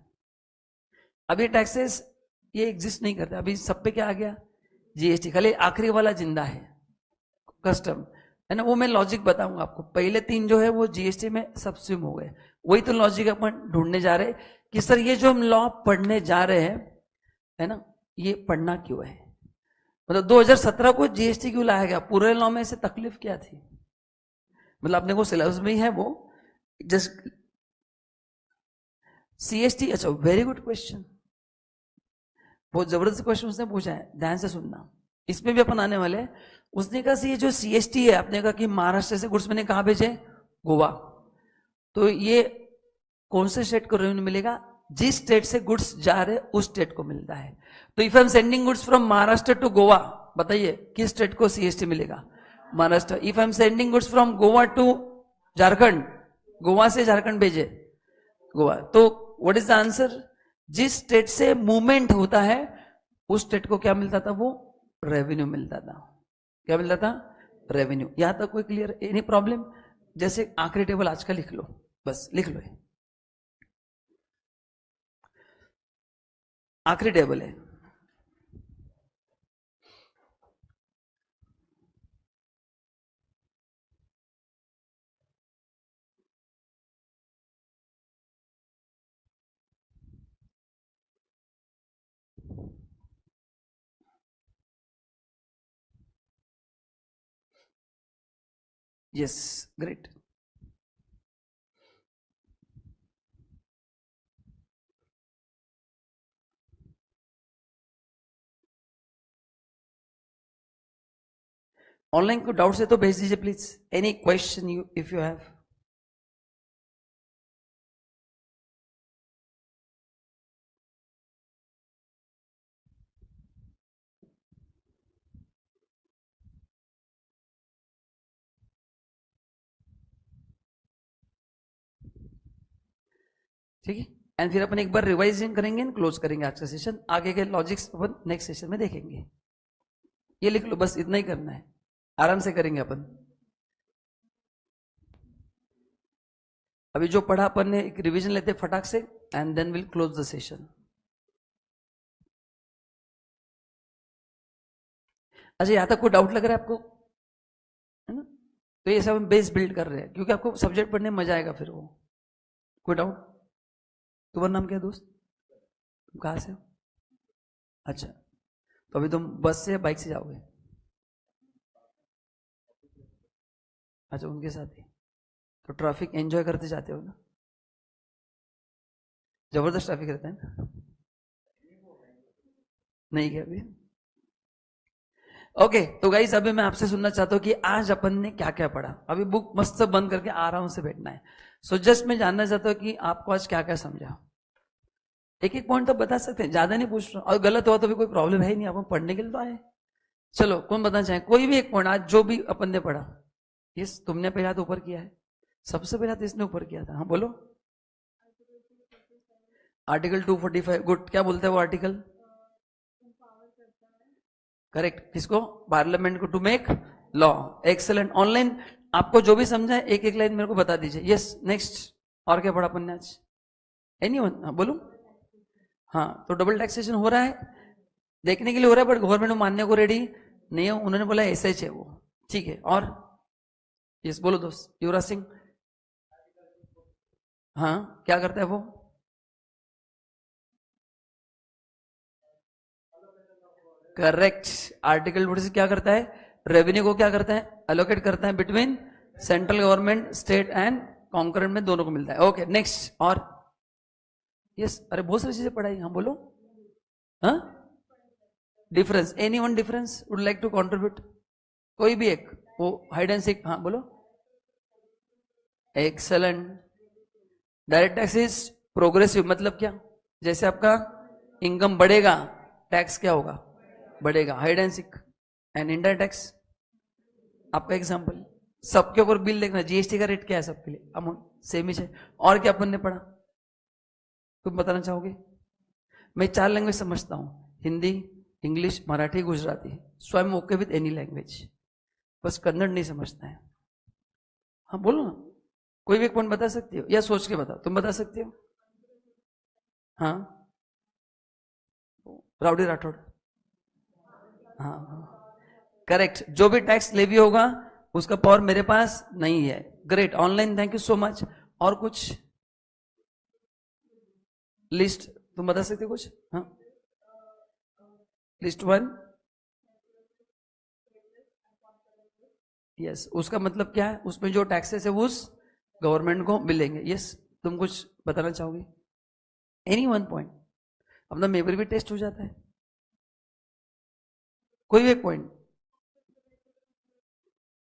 अब ये टैक्सेस ये एग्जिस्ट नहीं करते, अभी सब पे क्या आ गया? जीएसटी। खाली आखिरी वाला जिंदा है, कस्टम, है ना। वो मैं लॉजिक बताऊंगा आपको। पहले 3 जो है वो जीएसटी में सबस्यूम हो गए। वही तो लॉजिक अपन ढूंढने जा रहे हैं कि सर ये जो हम लॉ पढ़ने जा रहे हैं, है ना, ये पढ़ना क्यों है? मतलब 2017 को जीएसटी क्यों लाया गया? पूरे लॉ में से तकलीफ क्या थी? मतलब अपने को सिलेबस में ही है वो, जस्ट सीएसटी। अच्छा, वेरी गुड क्वेश्चन, बहुत जबरदस्त क्वेश्चन उसने पूछा है, ध्यान से सुनना। इसमें भी अपन आने वाले हैं। उसने कहा ये जो सीएसटी है, आपने कहा कि महाराष्ट्र से गुड्स मैंने कहा भेजे? गोवा। तो ये कौन से स्टेट को रेवेन्यू मिलेगा? जिस स्टेट से गुड्स जा रहे उस स्टेट को मिलता है। तो if I am sending goods from Maharashtra to Goa, बताइए किस स्टेट को सीएसटी मिलेगा? Maharashtra. If I am sending goods from Goa to Jharkhand, Goa से झारखंड भेजे, गोवा। तो व्हाट इज द आंसर? जिस स्टेट से मूवमेंट होता है उस स्टेट को क्या मिलता था? वो रेवेन्यू मिलता था। क्या मिलता था? रेवेन्यू। यहां तक कोई क्लियर? Any problem? जैसे आखिरी टेबल आज का लिख लो, बस लिख लो, आखिरी टेबल है। Yes, great. ऑनलाइन को डाउट है तो भेज दीजिए please. Any question you if you have? ठीक है, एंड फिर अपन एक बार रिवाइजिंग करेंगे एंड क्लोज करेंगे आज का सेशन। आगे के लॉजिक्स अपन नेक्स्ट सेशन में देखेंगे। ये लिख लो, बस इतना ही करना है, आराम से करेंगे अपन। अभी जो पढ़ा अपन ने एक रिवीजन लेते फटाक से and then will close the session. अच्छा, यहां तक कोई डाउट लग रहा है आपको? है ना? तो ये सब हम बेस बिल्ड कर रहे हैं क्योंकि आपको सब्जेक्ट पढ़ने में मजा आएगा फिर वो। कोई डाउट? तुम्हारा नाम क्या है दोस्त? तुम कहाँ से हो? अच्छा, तो अभी तुम बस से या बाइक से जाओगे? अच्छा, उनके साथ ही। तो ट्रैफिक एंजॉय करते जाते हो ना? जबरदस्त ट्रैफिक रहता है ना? नहीं क्या अभी? ओके, तो गाइस अभी मैं आपसे सुनना चाहता हूं कि आज अपन ने क्या क्या पढ़ा। अभी बुक मस्त बंद करके आराम से बैठना है। सो जस्ट मैं जानना चाहता हूं कि आपको आज क्या क्या समझा। एक एक पॉइंट तो बता सकते हैं, ज्यादा नहीं पूछ रहा, और गलत हुआ तो भी कोई प्रॉब्लम है ही नहीं, अपन पढ़ने के लिए तो आए। चलो, कौन बताना चाहे? कोई भी एक पॉइंट आज जो भी अपन ने पढ़ा। यस, तुमने पहले हाथ ऊपर किया है, सबसे पहले हाथ इसने ऊपर किया था। हाँ बोलो। Article 245, good. क्या बोलता है वो आर्टिकल? करेक्ट। किसको? पार्लियामेंट को, to make law. Excellent. Online आपको जो भी समझा है एक एक लाइन मेरे को बता दीजिए। Yes, next. और क्या पढ़ा अपन ने आज? एनीवन? हाँ बोलो। हाँ, तो डबल टैक्सेशन हो रहा है, देखने के लिए हो रहा है, बट गवर्नमेंट मानने को रेडी नहीं है। उन्होंने बोला ऐसा ही है वो। ठीक है, और? यस बोलो दोस्त, युवराज सिंह। हाँ, क्या करता है वो? करेक्ट। आर्टिकल 46 क्या करता है? रेवेन्यू को क्या करता है? अलोकेट करता है between central government, state and concurrent में, दोनों को मिलता है। Okay, next. और? यस, अरे बहुत सारी चीजें पढ़ाई। हाँ बोलो। हाँ, difference. Any one difference would like to contribute? कोई भी एक, वो हाइड एंड सीक। हाँ बोलो। Excellent. Direct tax is progressive, मतलब क्या? जैसे आपका इनकम बढ़ेगा, टैक्स क्या होगा? बढ़ेगा। Hide and seek and indirect tax, आपका एग्जांपल। सबके ऊपर बिल देखना, जीएसटी का रेट क्या है सबके लिए? अमाउंट सेम ही है। और क्या अपन ने पढ़ा, तुम बताना चाहोगे? मैं 4 लैंग्वेज समझता हूं, Hindi, English, Marathi, Gujarati. So I M okay with any language, बस कन्नड़ नहीं समझता है। हाँ बोलो ना, कोई भी एक पॉइंट बता सकती हो या सोच के बताओ। तुम बता सकती हो? हाँ, राउडी राठौड़। हाँ, करेक्ट। जो भी टैक्स लेवी होगा उसका पावर मेरे पास नहीं है। Great. Online thank you so much. और कुछ लिस्ट तुम बता सकते हो कुछ? हाँ, लिस्ट 1। यस, उसका मतलब क्या है? उसमें जो टैक्सेस है वो उस गवर्नमेंट को मिलेंगे। यस, तुम कुछ बताना चाहोगे? एनी वन पॉइंट, अपना मेमोरी भी टेस्ट हो जाता है। कोई भी एक पॉइंट।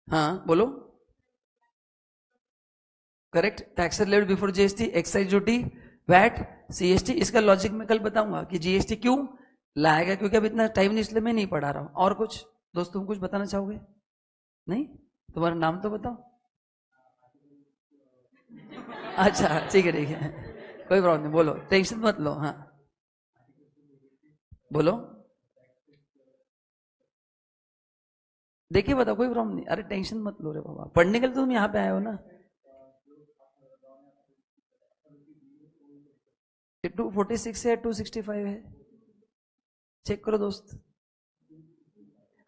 हाँ बोलो। Correct, tax levied before GST, excise duty, VAT, CST. इसका लॉजिक मैं कल बताऊंगा कि जीएसटी क्यों लाया गया, क्योंकि अब इतना टाइम नहीं, इसलिए मैं नहीं पढ़ा रहा हूं। और कुछ दोस्त तुम कुछ बताना चाहोगे? नहीं, तुम्हारा नाम तो बताओ। अच्छा ठीक है ठीक है, कोई प्रॉब्लम नहीं, बोलो, टेंशन मत लो। हाँ बोलो, देखिए बताओ, कोई प्रॉब्लम नहीं, अरे टेंशन मत लो रे बाबा, पढ़ने के लिए तो तुम यहाँ पे आए हो ना। 246 है, 265 है, चेक करो दोस्त।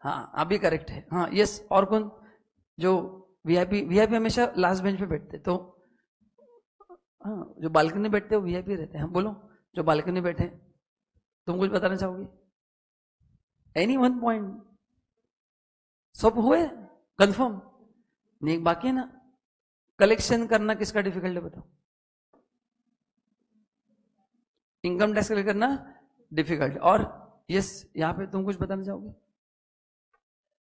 हाँ अभी करेक्ट है, हाँ यस। और कौन? जो वीआईपी, वीआईपी हमेशा लास्ट बेंच पे बैठते, तो हाँ जो बालकनी में बैठते हो वीआईपी रहते हैं। हाँ बोलो, जो बालकनी में बैठे, तुम कुछ बताना चाहोगे? Any one point? सब हुए कंफर्म? नहीं बाकी है ना। कलेक्शन करना किसका डिफिकल्ट है बताओ? इनकम टैक्स कलेक्ट करना डिफिकल्ट। और यस यहां पे तुम कुछ बताना चाहोगे?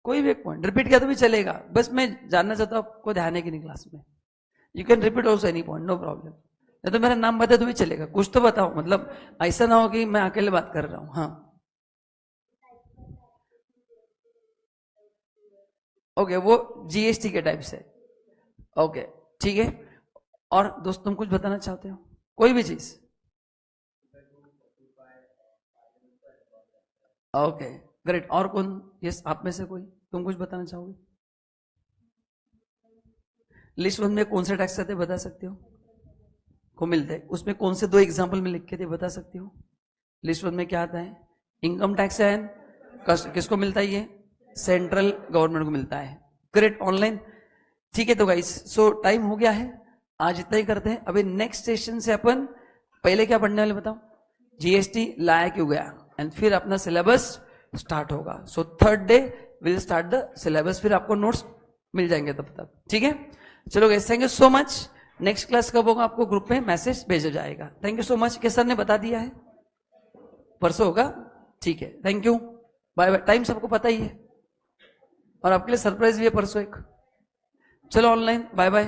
कोई भी एक पॉइंट रिपीट किया तो भी चलेगा, बस मैं जानना चाहता हूं आपको ध्यान है कि नहीं क्लास में। You can repeat also any point, no problem. या तो मेरा नाम बता तो भी चलेगा, कुछ तो बताओ, मतलब ऐसा ना हो कि मैं अकेले बात कर रहा हूं। हाँ ओके, वो जीएसटी के टाइप से। ओके ठीक है। और दोस्त तुम कुछ बताना चाहते हो, कोई भी चीज? Okay great. और कौन? यस आप में से कोई, तुम कुछ बताना चाहोगे? लिस्ट वन में कौन से टैक्स आते बता सकते हो? को मिलते हैं, उसमें कौन से दो एग्जाम्पल में लिख के थे बता सकते हो? लिस्ट वन में क्या आता है? इनकम टैक्स है। किसको मिलता है ये? सेंट्रल गवर्नमेंट को मिलता है। Great, online. ठीक है तो गाइस, सो टाइम हो गया है, आज इतना ही करते हैं। अभी नेक्स्ट सेशन से अपन पहले क्या पढ़ने वाले बताओ? जीएसटी लाया क्यों गया, एंड फिर अपना सिलेबस स्टार्ट होगा। So third day will start the syllabus, फिर आपको नोट्स मिल जाएंगे तब तक। ठीक है, चलो guys, thank you so much. Next class कब होगा आपको ग्रुप में मैसेज भेजा जाएगा। Thank you so much. के सर ने बता दिया है परसों होगा? ठीक है, thank you, bye bye. Time सबको पता ही है, और आपके लिए सरप्राइज भी है परसों एक। चलो ऑनलाइन, बाय बाय।